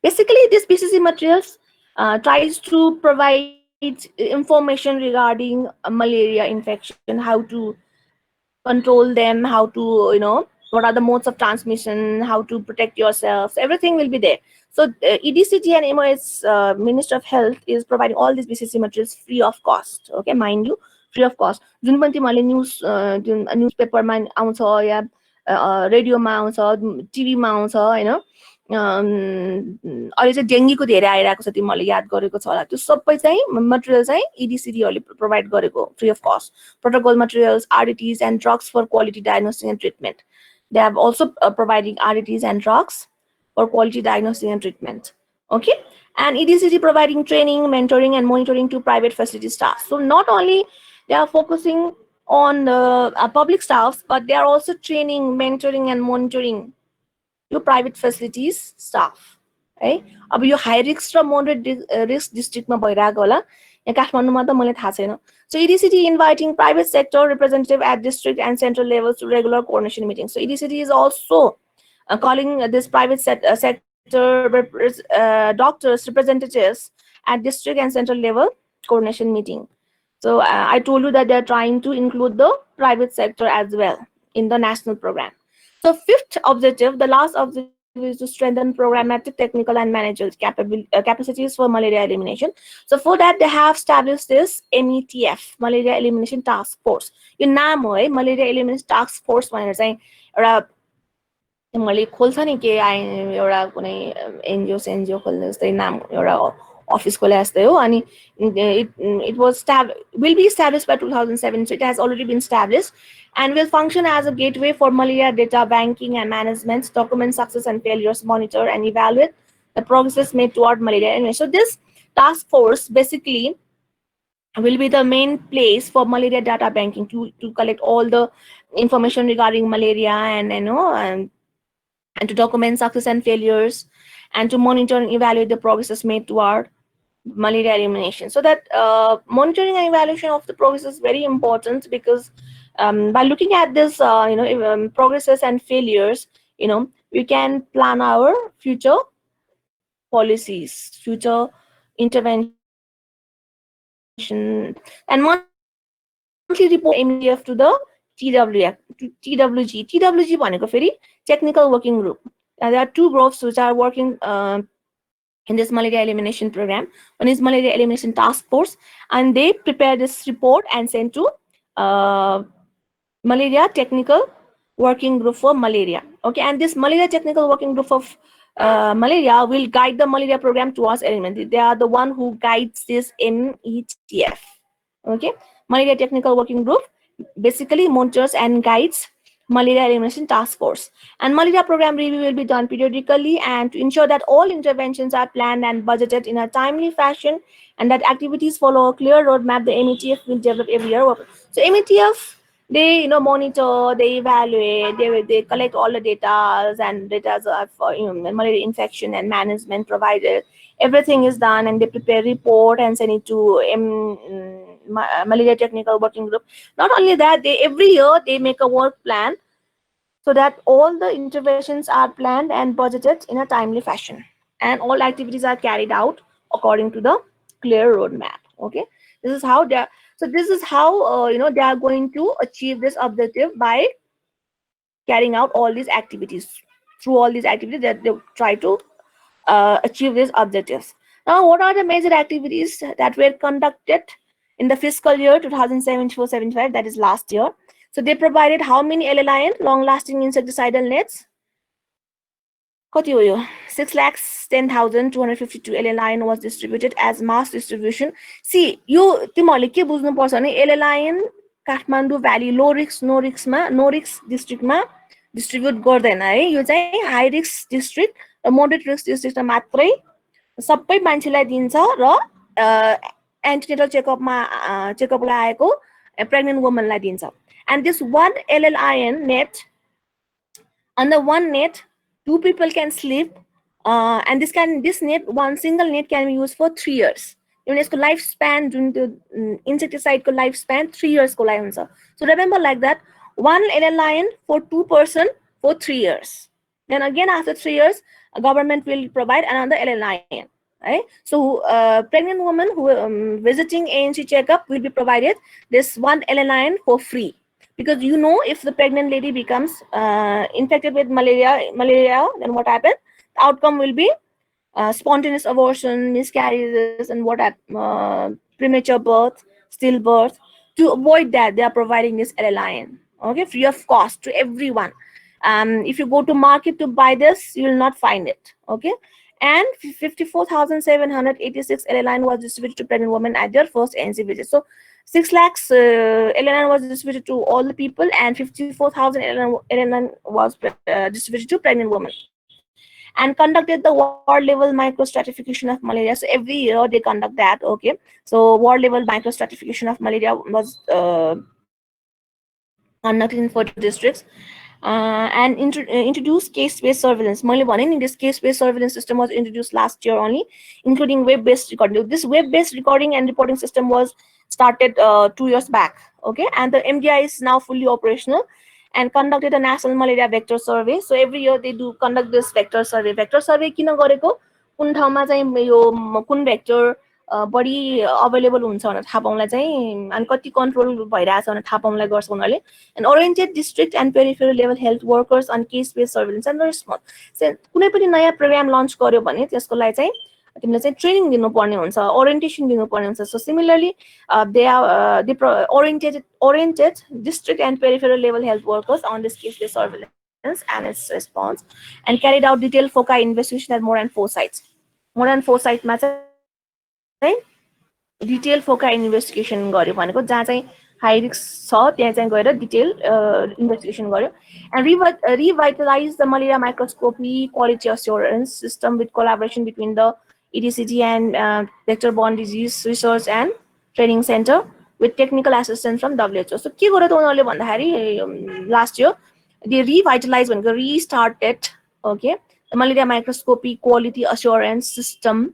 A: basically this BCC materials tries to provide information regarding malaria infection, how to control them, how to what are the modes of transmission, how to protect yourselves, everything will be there. So EDCT and MOS, Minister of Health, is providing all these BCC materials free of cost. Okay, mind you, free of cost. जुन पनि तिमीहरूले न्युजपेपरमा आउँछ या रेडियोमा आउँछ, टिभीमा आउँछ होइन, अहिले चाहिँ डेङ्गीको धेरै आइरहेको छ, तिमीहरूले याद गरेको छ होला, त्यो सबै चाहिँ मटेरियल चाहिँ EDCDहरूले प्रोभाइड गरेको फ्री अफ कस्ट. Protocol materials, RDTs, and drugs for quality diagnosis and treatment. They have also providing RDTs and drugs for quality diagnosis and treatment. Okay, and EDCD providing training, mentoring, and monitoring to private facility staff. So not only they are focusing on public staffs, but they are also training, mentoring, and monitoring to private facilities staff. है, अब यो high risk र moderate risk डिस्ट्रिक्टमा भइरहेको होला, यहाँ काठमाडौँमा त मलाई थाहा छैन. So EDCD inviting private sector representative at district and central levels to regular coordination meetings. So EDCD is also calling this private sector doctors representatives at district and central level coordination meeting. So I told you that they are trying to include the private sector as well in the national program. So fifth objective, the last objective, is to strengthen programmatic, technical, and managerial capacities for malaria elimination. So for that, they have established this METF, Malaria Elimination Task Force. यो नाम हो है, Malaria Elimination Task Force भनेर चाहिँ एउटा मैले खोल्छ नि के एउटा कुनै एनजिओ खोल्ने जस्तै नाम एउटा अफिस खोले जस्तै हो. अनि it will be established by 2007, so it has already been established and will function as a gateway for malaria data banking and management, document success and failures, monitor and evaluate the progress made toward malaria elimination. So this task force basically will be the main place for malaria data banking to collect all the information regarding malaria and and to document success and failures, and to monitor and evaluate the progress made toward malaria elimination. So that monitoring and evaluation of the progress is very important, because by looking at this progresses and failures, we can plan our future policies, future intervention, and monthly report METF to the TWG. TWG भनेको फेरि technical working group. There are two groups which are working in this malaria elimination program. One is malaria elimination task force, and they prepare this report and send to malaria technical working group for malaria. Okay, and this malaria technical working group of malaria will guide the malaria program towards elimination. They are the one who guides this METF. Okay, malaria technical working group basically monitors and guides malaria elimination task force. And malaria program review will be done periodically, and to ensure that all interventions are planned and budgeted in a timely fashion, and that activities follow a clear roadmap, the METF will develop every year. So METF, they monitor, they evaluate, they collect all the data, and data for malaria infection and management provided. Everything is done, and they prepare report and send it to malaria technical working group. Not only that, every year they make a work plan so that all the interventions are planned and budgeted in a timely fashion. and all activities are carried out according to the clear roadmap. Okay, this is how they are. So this is how they are going to achieve this objective by carrying out all these activities. Through all these activities that they try to achieve these objectives. Now, what are the major activities that were conducted in the fiscal year 2074-75, that is last year? So they provided how many LLIN, long-lasting insecticidal nets? कति हो यो 6,10,252 LLIN was distributed as mass distribution. See, यो तिमीहरूले के बुझ्नुपर्छ भने LLIN Kathmandu valley low risk no risk डिस्ट्रिक्टमा distribute गर्दैन है. यो चाहिँ हाई रिस्क डिस्ट्रिक्ट र मोडरेट रिस्क डिस्ट्रिक्टमा मात्रै सबै मान्छेलाई दिन्छ र एन्टिनेटल चेकअपलाई आएको प्रेग्नेन्ट वुमनलाई दिन्छ. And this one LLIN net, on the one net, 2 people can sleep, and this net, one single net can be used for 3 years. यसको लाइफ स्प्यान जुन त्यो इन्सेक्टिसाइडको लाइफ स्प्यान 3 years को लागि हुन्छ. So remember like that, one LLIN for 2 person for 3 years. Then again after 3 years, government will provide another LLIN. Right? So pregnant woman who visiting ANC checkup will be provided this one LLIN for free. Because if the pregnant lady becomes infected with malaria, then what happens? The outcome will be spontaneous abortion, miscarriages, and premature birth, stillbirth. To avoid that, they are providing this LLIN, okay, free of cost to everyone. If you go to market to buy this, you will not find it, okay. And 54,786 LLIN was distributed to pregnant women at their first ANC visit. So 6 lakhs LLIN was distributed to all the people, and 54,000 LLIN was distributed to pregnant women. And conducted the ward level microstratification of malaria. So every year they conduct that, okay. So ward level microstratification of malaria was conducted in 40 districts. And introduced case-based surveillance. This case-based surveillance system was introduced last year only, including web-based recording. This web-based recording and reporting system was started 2 years back, okay, and the MDI is now fully operational, and conducted a national malaria vector survey. So every year they do conduct this vector survey. Vector survey किन गरेको, कुन ठाउँमा चाहिँ यो कुन vector बढी available हुन्छ भनेर थाहा पाउनलाई चाहिँ अनि कति कन्ट्रोल भइरहेछ भनेर थाहा पाउनलाई गर्छ उनीहरूले. And oriented district and peripheral level health workers on case based surveillance and response. So कुनै पनि नयाँ प्रोग्राम लन्च गर्यो भने त्यसको लागि चाहिँ तिमीले चाहिँ ट्रेनिङ दिनुपर्ने हुन्छ, ओरिएन्टेसन दिनुपर्ने हुन्छ. So similarly, they oriented district and peripheral level health workers on this case based surveillance and its response, and carried out detailed foci investigation at more than 4 sites. More than 4 sites मा चाहिँ detail focal investigation गर्यो भनेको जहाँ चाहिँ high risk छ त्यहाँ चाहिँ गएर डिटेल इन्भेस्टिगेसन गर्यो. And revitalize the malaria microscopy quality assurance system with collaboration between the EDCG and vector-borne disease research and training center with technical assistance from WHO. So के गर्यो त उनीहरूले भन्दाखेरि last year they revitalized भनेको restarted, okay, the malaria microscopy quality assurance system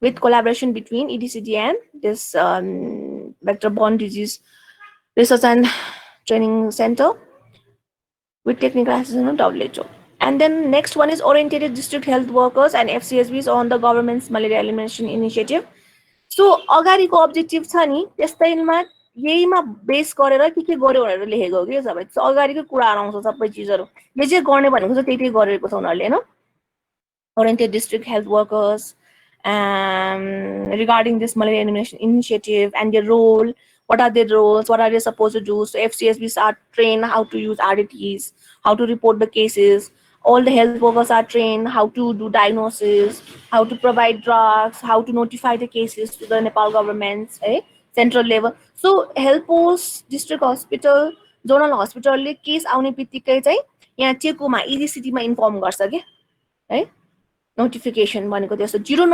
A: with collaboration between EDCG and this vector-borne disease research and training center with technical assistance of WHO. And then next one is oriented district health workers and FCSBs on the government's malaria elimination initiative. So अगाडिको objective छ नि त्यसैमा यहीमा base गरेर के गर्यो भनेर लेखेको के सबै. So अगाडिको कुराहरु आउँछ सबै चीजहरु. जे जे गर्ने भनेको छ त्यही गरेको छ उनीहरुले हैन. Oriented district health workers regarding this malaria elimination initiative and their role. What are their roles? What are they supposed to do? So FCSBs are trained how to use RDTs, how to report the cases. All the health workers are trained how to do diagnosis, how to provide drugs, how to notify the cases to the Nepal government's central level. So health post, district hospital, zonal hospital ले case आउने बित्तिकै चाहिँ यहाँ चेकोमा EDCT मा inform गर्छ के है notification भनेको त्यस्तो जीरो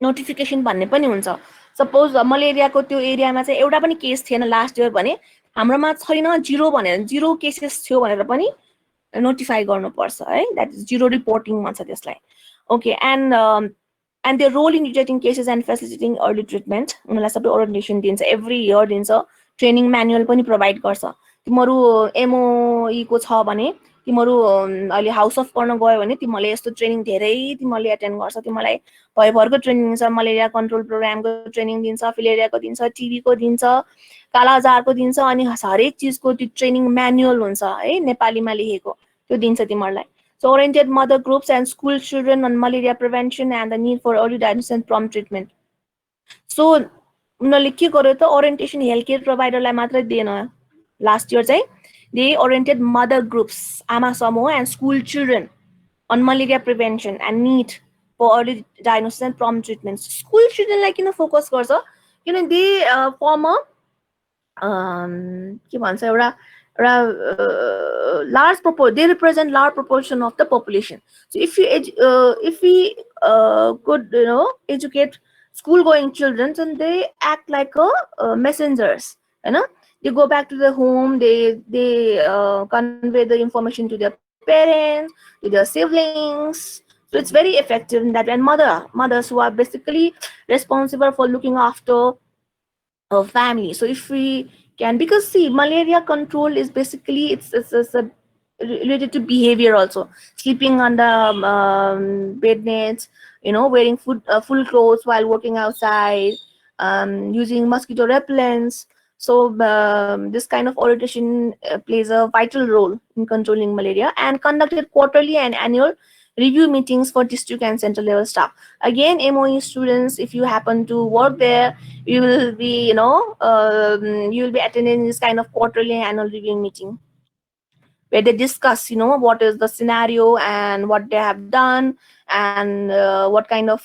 A: नोटिफिकेसन भन्ने पनि हुन्छ. सपोज मलेरियाको त्यो एरियामा चाहिँ एउटा पनि केस थिएन लास्ट इयर भने हाम्रोमा छैन जीरो भनेर जीरो केसेस थियो भनेर पनि नोटिफाई गर्नुपर्छ है. द्याट इज जीरो रिपोर्टिङ भन्छ त्यसलाई. Okay. And the role in detecting cases and facilitating early treatment उनीहरूलाई सबै ओरिएन्टेसन दिन्छ, एभ्री इयर दिन्छ, ट्रेनिङ म्यानुअल पनि प्रोभाइड गर्छ. तिमीहरू एमओई को छ भने तिमीहरू अहिले हाउस अफ गर्न गयो भने तिमीहरूले यस्तो ट्रेनिङ धेरै तिमीहरूले एटेन्ड गर्छ, तिमीलाई भयभरको ट्रेनिङ दिन्छ, मलेरिया कन्ट्रोल प्रोग्रामको ट्रेनिङ दिन्छ, फिलेरियाको दिन्छ, टिबीको दिन्छ, कालाजारको दिन्छ, अनि हरेक चिजको त्यो ट्रेनिङ म्यानुअल हुन्छ है, नेपालीमा लेखेको त्यो दिन्छ तिमीहरूलाई. So oriented mother groups and school children on malaria prevention and the need for early diagnosis and prompt treatment. So उनीहरूले के गर्यो त, ओरिएन्टेसन हेल्थ केयर प्रोभाइडरलाई मात्रै दिएन. लास्ट इयर चाहिँ दे ओरिएन्टेड मदर ग्रुप्स, आमा समूह end school children on malaria prevention and need for early diagnosis and prompt treatment. School childrenलाई किन फोकस गर्छ, किन दे फर्म अ के भन्छ एउटा large proportion, they represent large proportion of the population. So if we could educate school going children, and they act like a messengers, they go back to their home, they convey the information to their parents, to their siblings. So it's very effective in that. And mothers who are basically responsible for looking after a family. So if we can, because see, malaria control is basically it's related to behavior also. Sleeping under bed nets, wearing full clothes while working outside, using mosquito repellents. So this kind of orientation plays a vital role in controlling malaria, and conducted quarterly and annual review meetings for district and central level staff. Again, MOE students, if you happen to work there, you will be, you will be attending this kind of quarterly and annual review meeting, where they discuss, what is the scenario and what they have done, and what kind of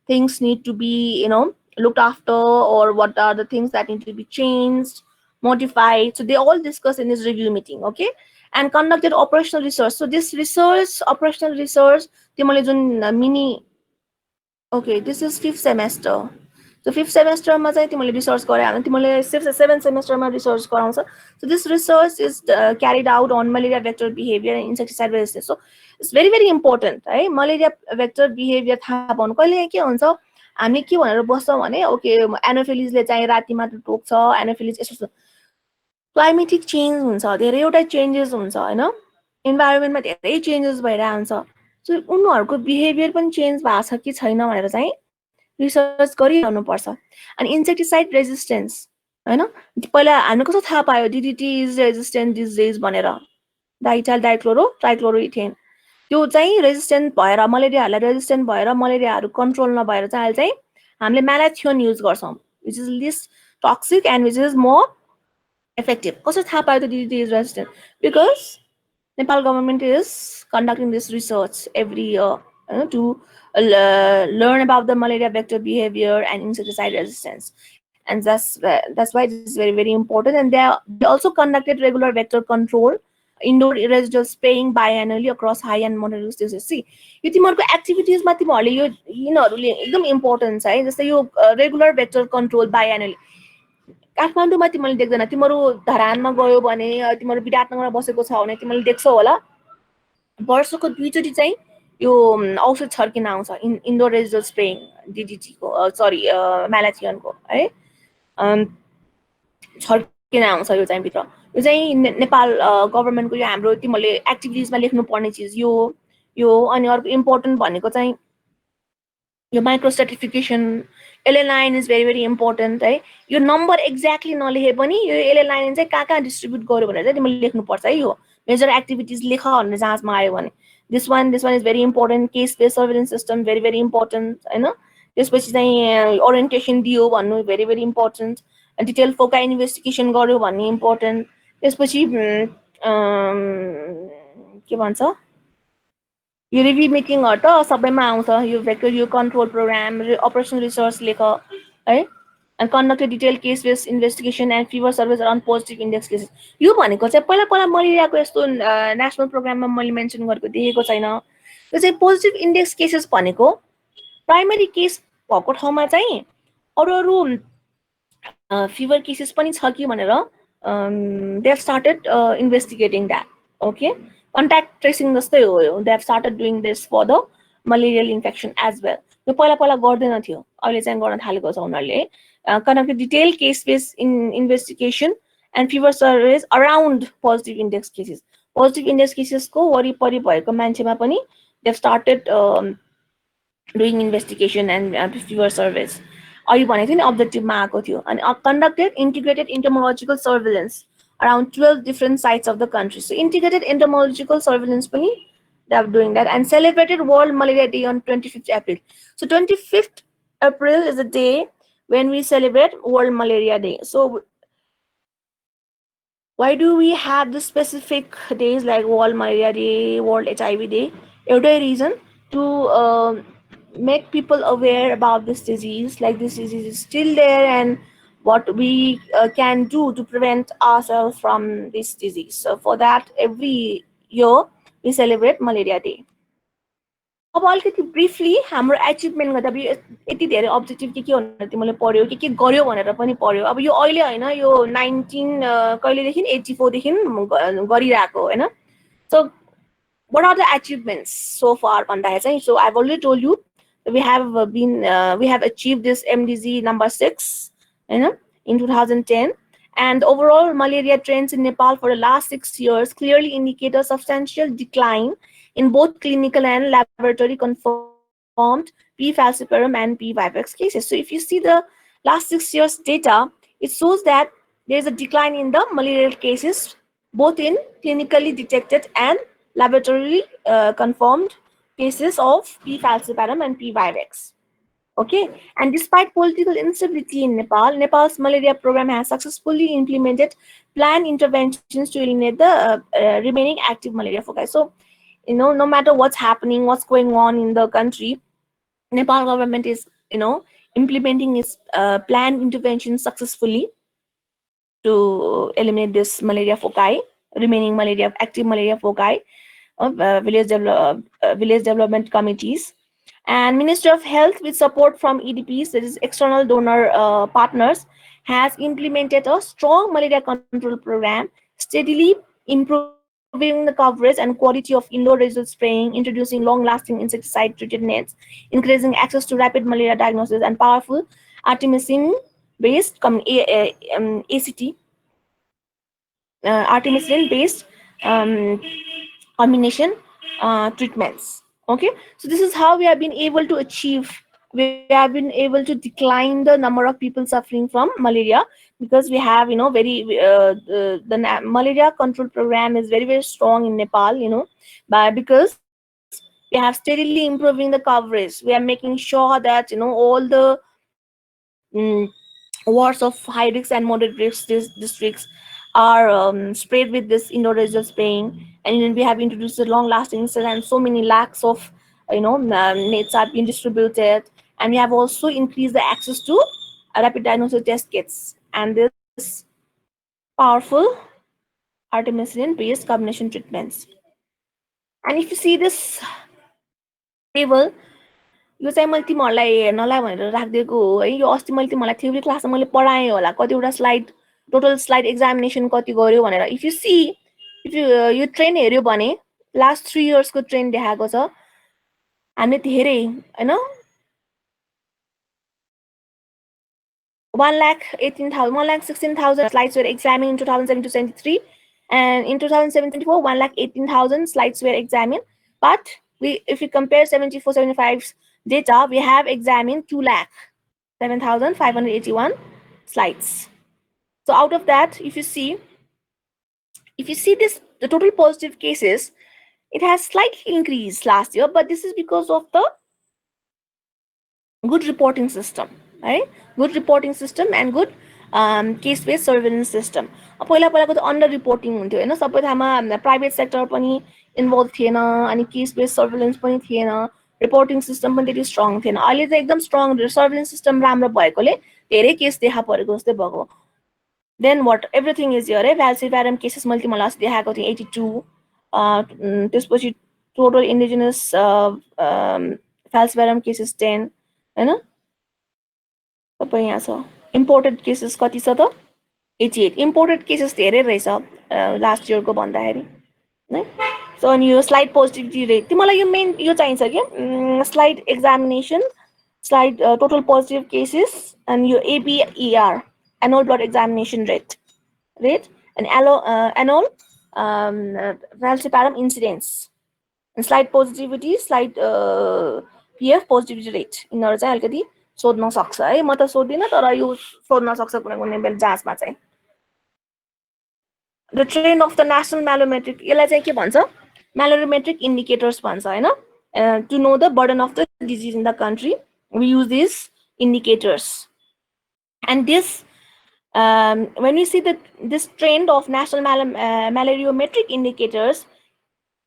A: things need to be, looked after, or what are the things that need to be changed, modified. So they all discuss in this review meeting, okay? And conducted operational research. So this research, operational research, mini, okay, this is 5th semester. So 5th semester ma chai timale research gare hanu, timale 7th semester ma research garaउँछ. So this research is carried out on malaria vector behavior and insecticide resistance. So it's very very important, है, malaria vector behavior थाहा पाउनु. कहिले के हुन्छ, हामी के भनेर बस्छौँ भने, ओके एनोफिलिसले चाहिँ राति मात्र टोक्छ, एनोफिलिस यसो क्लाइमेटिक चेन्ज हुन्छ, धेरैवटा चेन्जेस हुन्छ, हैन, इन्भाइरोमेन्टमा धेरै चेन्जेस भइरहेको हुन्छ. सो उनीहरूको बिहेभियर पनि चेन्ज भएको छ कि छैन भनेर चाहिँ रिसर्च गरिरहनु पर्छ. अनि इन्सेक्टिसाइड रेजिस्टेन्स, हैन, पहिला हामी कस्तो थाहा पायो DDT is resistant this days भनेर, डाइटाइल डाइक्लोरो ट्राइक्लोरोइथेन, त्यो चाहिँ रेजिस्टेन्ट भएर मलेरियाहरूलाई रेजिस्टेन्ट भएर मलेरियाहरू कन्ट्रोल नभएर चाहिँ अहिले चाहिँ हामीले म्यालाथियोन युज गर्छौँ, which is less toxic and which is more effective. कसरी थाहा पायो त DDT is resistant? Because Nepal government is conducting this research every year to learn about the malaria vector behavior and insecticide resistance, and that's why it is very very important. And they also conducted regular vector control, indoor residual spraying biannually across high and moderate stages. See, यो तिमीहरूको एक्टिभिटिजमा तिमीहरूले यो यिनीहरूले एकदम important छ है. जस्तै यो regular vector control बाइएनुअली काठमाडौँमा तिमीले देख्दैन, तिमीहरू धरानमा गयो भने, तिमीहरू विराटनगरमा बसेको छ भने तिमीले देख्छौ होला, वर्षको 2चोटि चाहिँ यो औषध छर्किन आउँछ, इन्डोर रेजिडुअल स्प्रेइङ डिडिटी को, सरी म्यालाथियन को, है, छर्किन आउँछ यो चाहिँ भित्र. यो चाहिँ नेपाल गभर्नमेन्टको यो हाम्रो तिमीले एक्टिभिटिजमा लेख्नु पर्ने चिज यो. अनि अर्को इम्पोर्टेन्ट भनेको चाहिँ यो माइक्रो सर्टिफिकेसन, एलएलाइन इज भेरी भेरी इम्पोर्टेन्ट, है. यो नम्बर एक्ज्याक्टली नलेखे पनि यो एलएलाइन चाहिँ कहाँ डिस्ट्रिब्युट गर्यो भनेर चाहिँ तिमीले लेख्नुपर्छ है. यो मेजर एक्टिभिटिज लेख भनेर जाँचमा आयो भने this one is very important. Case based surveillance system very very important, हैन. त्यसपछि चाहिँ ओरिएन्टेसन दियो भन्नु very very important. Detail focal investigation गर्यो भन्ने इम्पोर्टेन्ट. त्यसपछि के भन्छ, यो रिभ्यू मिटिङहरु त सबैमा आउँछ. यो भेक्टर यो कन्ट्रोल प्रोग्राम, अपरेसनल रिसर्च लेख, है. And conducted detail case based investigation and fever service around positive index cases. यो भनेको चाहिँ पहिला मलेरियाको यस्तो नेसनल प्रोग्राममा मैले मेन्सन गरेको देखेको छैन. यो चाहिँ पोजिटिभ इन्डेक्स केसेस भनेको प्राइमरी केस भएको ठाउँमा चाहिँ अरू फिभर केसेस पनि छ कि भनेर they have started investigating that. Okay, contact tracing जस्तै हो यो. They have started doing this for the malarial infection as well. यो पहिला गर्दैन थियो, अहिले चाहिँ गर्न थालेको छ उनीहरूले. Conducted detailed case-based investigation and fever surveys around positive index cases. Positive index केसेसको वरिपरि भएको मान्छेमा पनि they started doing investigation and fever survey. अघि भनेको थिएँ नि अब्जेक्टिभमा आएको थियो. अनि conducted integrated entomological surveillance around 12 different sites of the country. So integrated entomological surveillance pani they are doing that, and celebrated World Malaria Day on 25th April. So 25th April is the day when we celebrate World Malaria Day. So why do we have the specific days like World Malaria Day, World HIV Day? Every reason to make people aware about this disease, like this disease is still there, and what we can do to prevent ourselves from this disease. So for that, every year we celebrate Malaria Day. अब अलिकति briefly हाम्रो achievement गर्दा अब यति धेरै objective के भनेर तिमीले पढ्यो के गर्यो भनेर पनि पढ्यो. अब यो अहिले होइन, यो 19 कहिलेदेखि 84देखि गरिरहेको होइन. सो what are the achievements so far भन्दाखेरि चाहिँ, so I've already told you we have achieved this MDG number 6 in 2010, and overall malaria trends in Nepal for the last 6 years clearly indicate a substantial decline in both clinical and laboratory confirmed P. falciparum and P. vivax cases. So if you see the last 6 years data, it shows that there is a decline in the malarial cases both in clinically detected and laboratory confirmed cases of P. falciparum and P. vivax. Okay, and despite political instability in Nepal, Nepal's malaria program has successfully implemented planned interventions to eliminate the remaining active malaria foci. So, no matter what's happening, what's going on in the country, Nepal government is, implementing its planned interventions successfully to eliminate this malaria foci, remaining active malaria foci of village development committees. And Ministry of Health, with support from EDPs, that is external donor partners, has implemented a strong malaria control program, steadily improving the coverage and quality of indoor residual spraying, introducing long-lasting insecticide-treated nets, increasing access to rapid malaria diagnosis, and powerful artemisinin-based ACT, artemisinin-based combination treatments. Okay, so this is how we have been able to achieve. We have been able to decline the number of people suffering from malaria, because we have, very the malaria control program is very strong in Nepal, but because we have steadily improving the coverage, we are making sure that all the wards of high risk and moderate risk districts are sprayed with this indoor residual spraying, and we have introduced a long lasting and so many lakhs of nets are being distributed, and we have also increased the access to rapid diagnosis test kits and this powerful artemisinin based combination treatments. And if you see this table, यो चाहिँ मैले तिमीहरूलाई हेर्नलाई भनेर राखिदिएको हो है. यो अस्ति मैले तिमीहरूलाई थ्योरी क्लासमा मैले पढाएँ होला, कतिवटा स्लाइड, टोटल स्लाइड एक्जामिनेसन कति गर्यो भनेर. इफ यु यो ट्रेन्ड हेऱ्यो भने लास्ट 3 इयर्सको ट्रेन्ड देखाएको छ. हामीले धेरै 1,16,000 slides were examined in 2007 to 73, and in 2007-74 1,18,000 slides were examined. But if we compare 74-75's data, we have examined 2,07,581 slides. So out of that, if you see this, the total positive cases, it has slightly increased last year, but this is because of the good reporting system, right? Good reporting system and good case-based surveillance system. पहिलाको त under reporting हुन्थ्यो होइन, सबै ठाउँमा private sector पनि involve थिएन, अनि case based surveillance पनि थिएन, रिपोर्टिङ सिस्टम पनि त्यति स्ट्रङ थिएन. अहिले चाहिँ एकदम स्ट्रङ सर्वेलेन्स सिस्टम राम्रो भएकोले धेरै केस देखा परेको जस्तै भएको. Then what, everything is here है. फ्याल्सिपारम केसेस मैले तिमीलाई अस्ति देखाएको थिएँ 82. त्यसपछि टोटल इन्डिजिनस फ्याल्सिपारम केसेस 10 होइन. तपाईँ यहाँ छ. इम्पोर्टेड केसेस कति छ त? 88. इम्पोर्टेड केसेस धेरै रहेछ लास्ट इयरको भन्दाखेरि है. सो अनि यो स्लाइड पोजिटिभिटी रेट, तिमीलाई यो मेन यो चाहिन्छ कि slide examination, slide total positive cases, अनि यो ABER, annual blood examination rate, end annual falciparum incidence, and slight positivity, slight PF positivity rate. यिनीहरू चाहिँ अलिकति सोध्न सक्छ है, म त सोध्दिनँ तर यो सोध्न सक्छ कुनै कुनै बेला जाँचमा चाहिँ. The trend of the national myelometric, यसलाई चाहिँ के भन्छ, myelometric indicators भन्छ हैन. To know the burden of the disease in the country, we use these indicators. And this, when we see this trend of national malariametric indicators,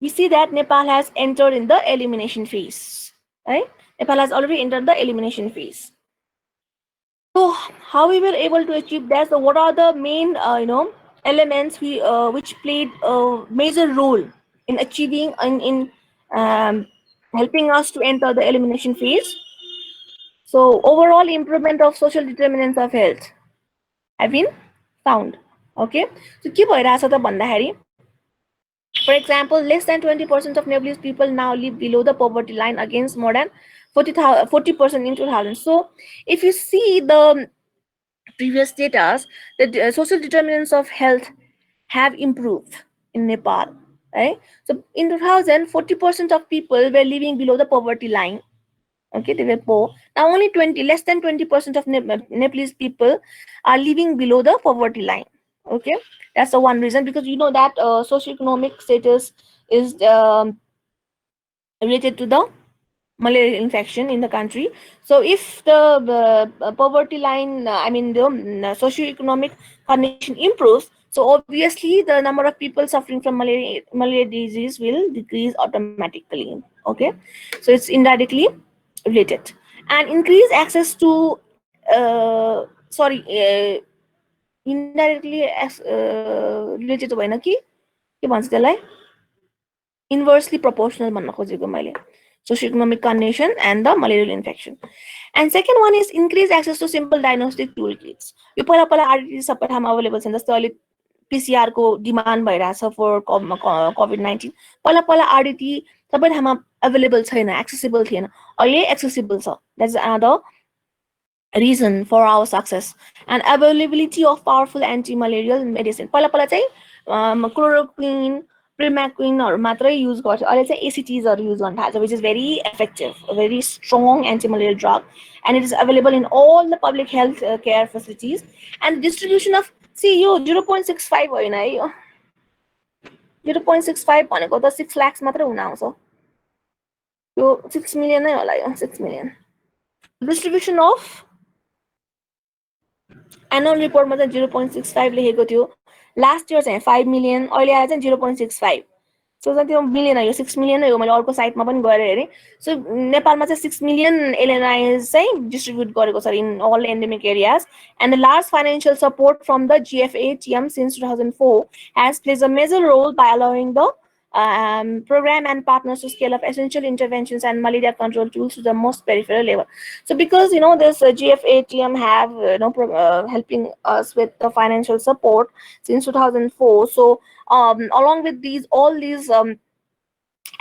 A: we see that Nepal has entered in the elimination phase. Right? Nepal has already entered the elimination phase. So how we were able to achieve that? So what are the main elements which played a major role in achieving in helping us to enter the elimination phase? So overall improvement of social determinants of health have been found. Okay, so के भइरहेछ त भन्दाखेरि, for example, less than 20% of Nepalese people now live below the poverty line against more than 40% in 2000. So if you see the previous data, the social determinants of health have improved in Nepal. Right? So in 2000, 40% of people were living below the poverty line. Okay, they were poor. Now only less than 20% of Nepalese people are living below the poverty line. Okay, that's the one reason, because you know that socioeconomic status is related to the malaria infection in the country. So if the poverty line, I mean the socioeconomic condition improves, so obviously the number of people suffering from malaria disease will decrease automatically. Okay, so it's indirectly related. And increase access to indirectly related to भएन कि के भन्छ त्यसलाई, inversely proportional भन्न खोजेको मैले, socioeconomic condition and the malarial infection. And second one is increase access to simple diagnostic toolkits. यो पहिला पहिला RDT सबै ठाउँमा अवेलेबल छैन, जस्तै अहिले PCR को डिमान्ड भइरहेछ फर COVID-19. पहिला पहिला RDT सबै ठाउँमा अवेलेबल छैन, एक्सेसिबल थिएन, अहिले एक्सेसिबल छ. That's another reason for our success. And availability of powerful anti-malarial medicine. पहिला पहिला चाहिँ क्लोरोक्विन, प्रिमाक्विनहरु मात्रै युज गर्छ, अहिले चाहिँ ACTsहरु युज गर्न थाल्छ, which is very effective, a very strong anti-malarial drug, and it is available in all the public health care facilities. And distribution of, see यो 0.65 होइन है, यो 0.65 भनेको त 6 lakhs मात्रै हुन आउँछ, यो 6 million नै होला, यो 6 million. Distribution of annual report मा चाहिँ 0.65 लेखेको थियो, लास्ट इयर चाहिँ 5 million, अहिले आएर चाहिँ 0.65. सो चाहिँ त्यो मिलियन हो, 6 million नै हो, मैले अर्को साइटमा पनि गएर हेरेँ. सो नेपालमा चाहिँ 6 million LNIs चाहिँ डिस्ट्रिब्युट गरेको छ in all endemic areas. And the large financial support from the GFATM since 2004 has plays a major role by allowing the program and partners to scale up essential interventions and malaria control tools to the most peripheral level. So because this GFATM have helping us with the financial support since 2004. So along with all these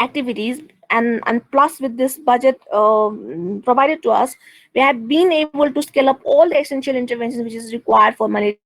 A: activities, and plus with this budget provided to us, we have been able to scale up all the essential interventions which is required for malaria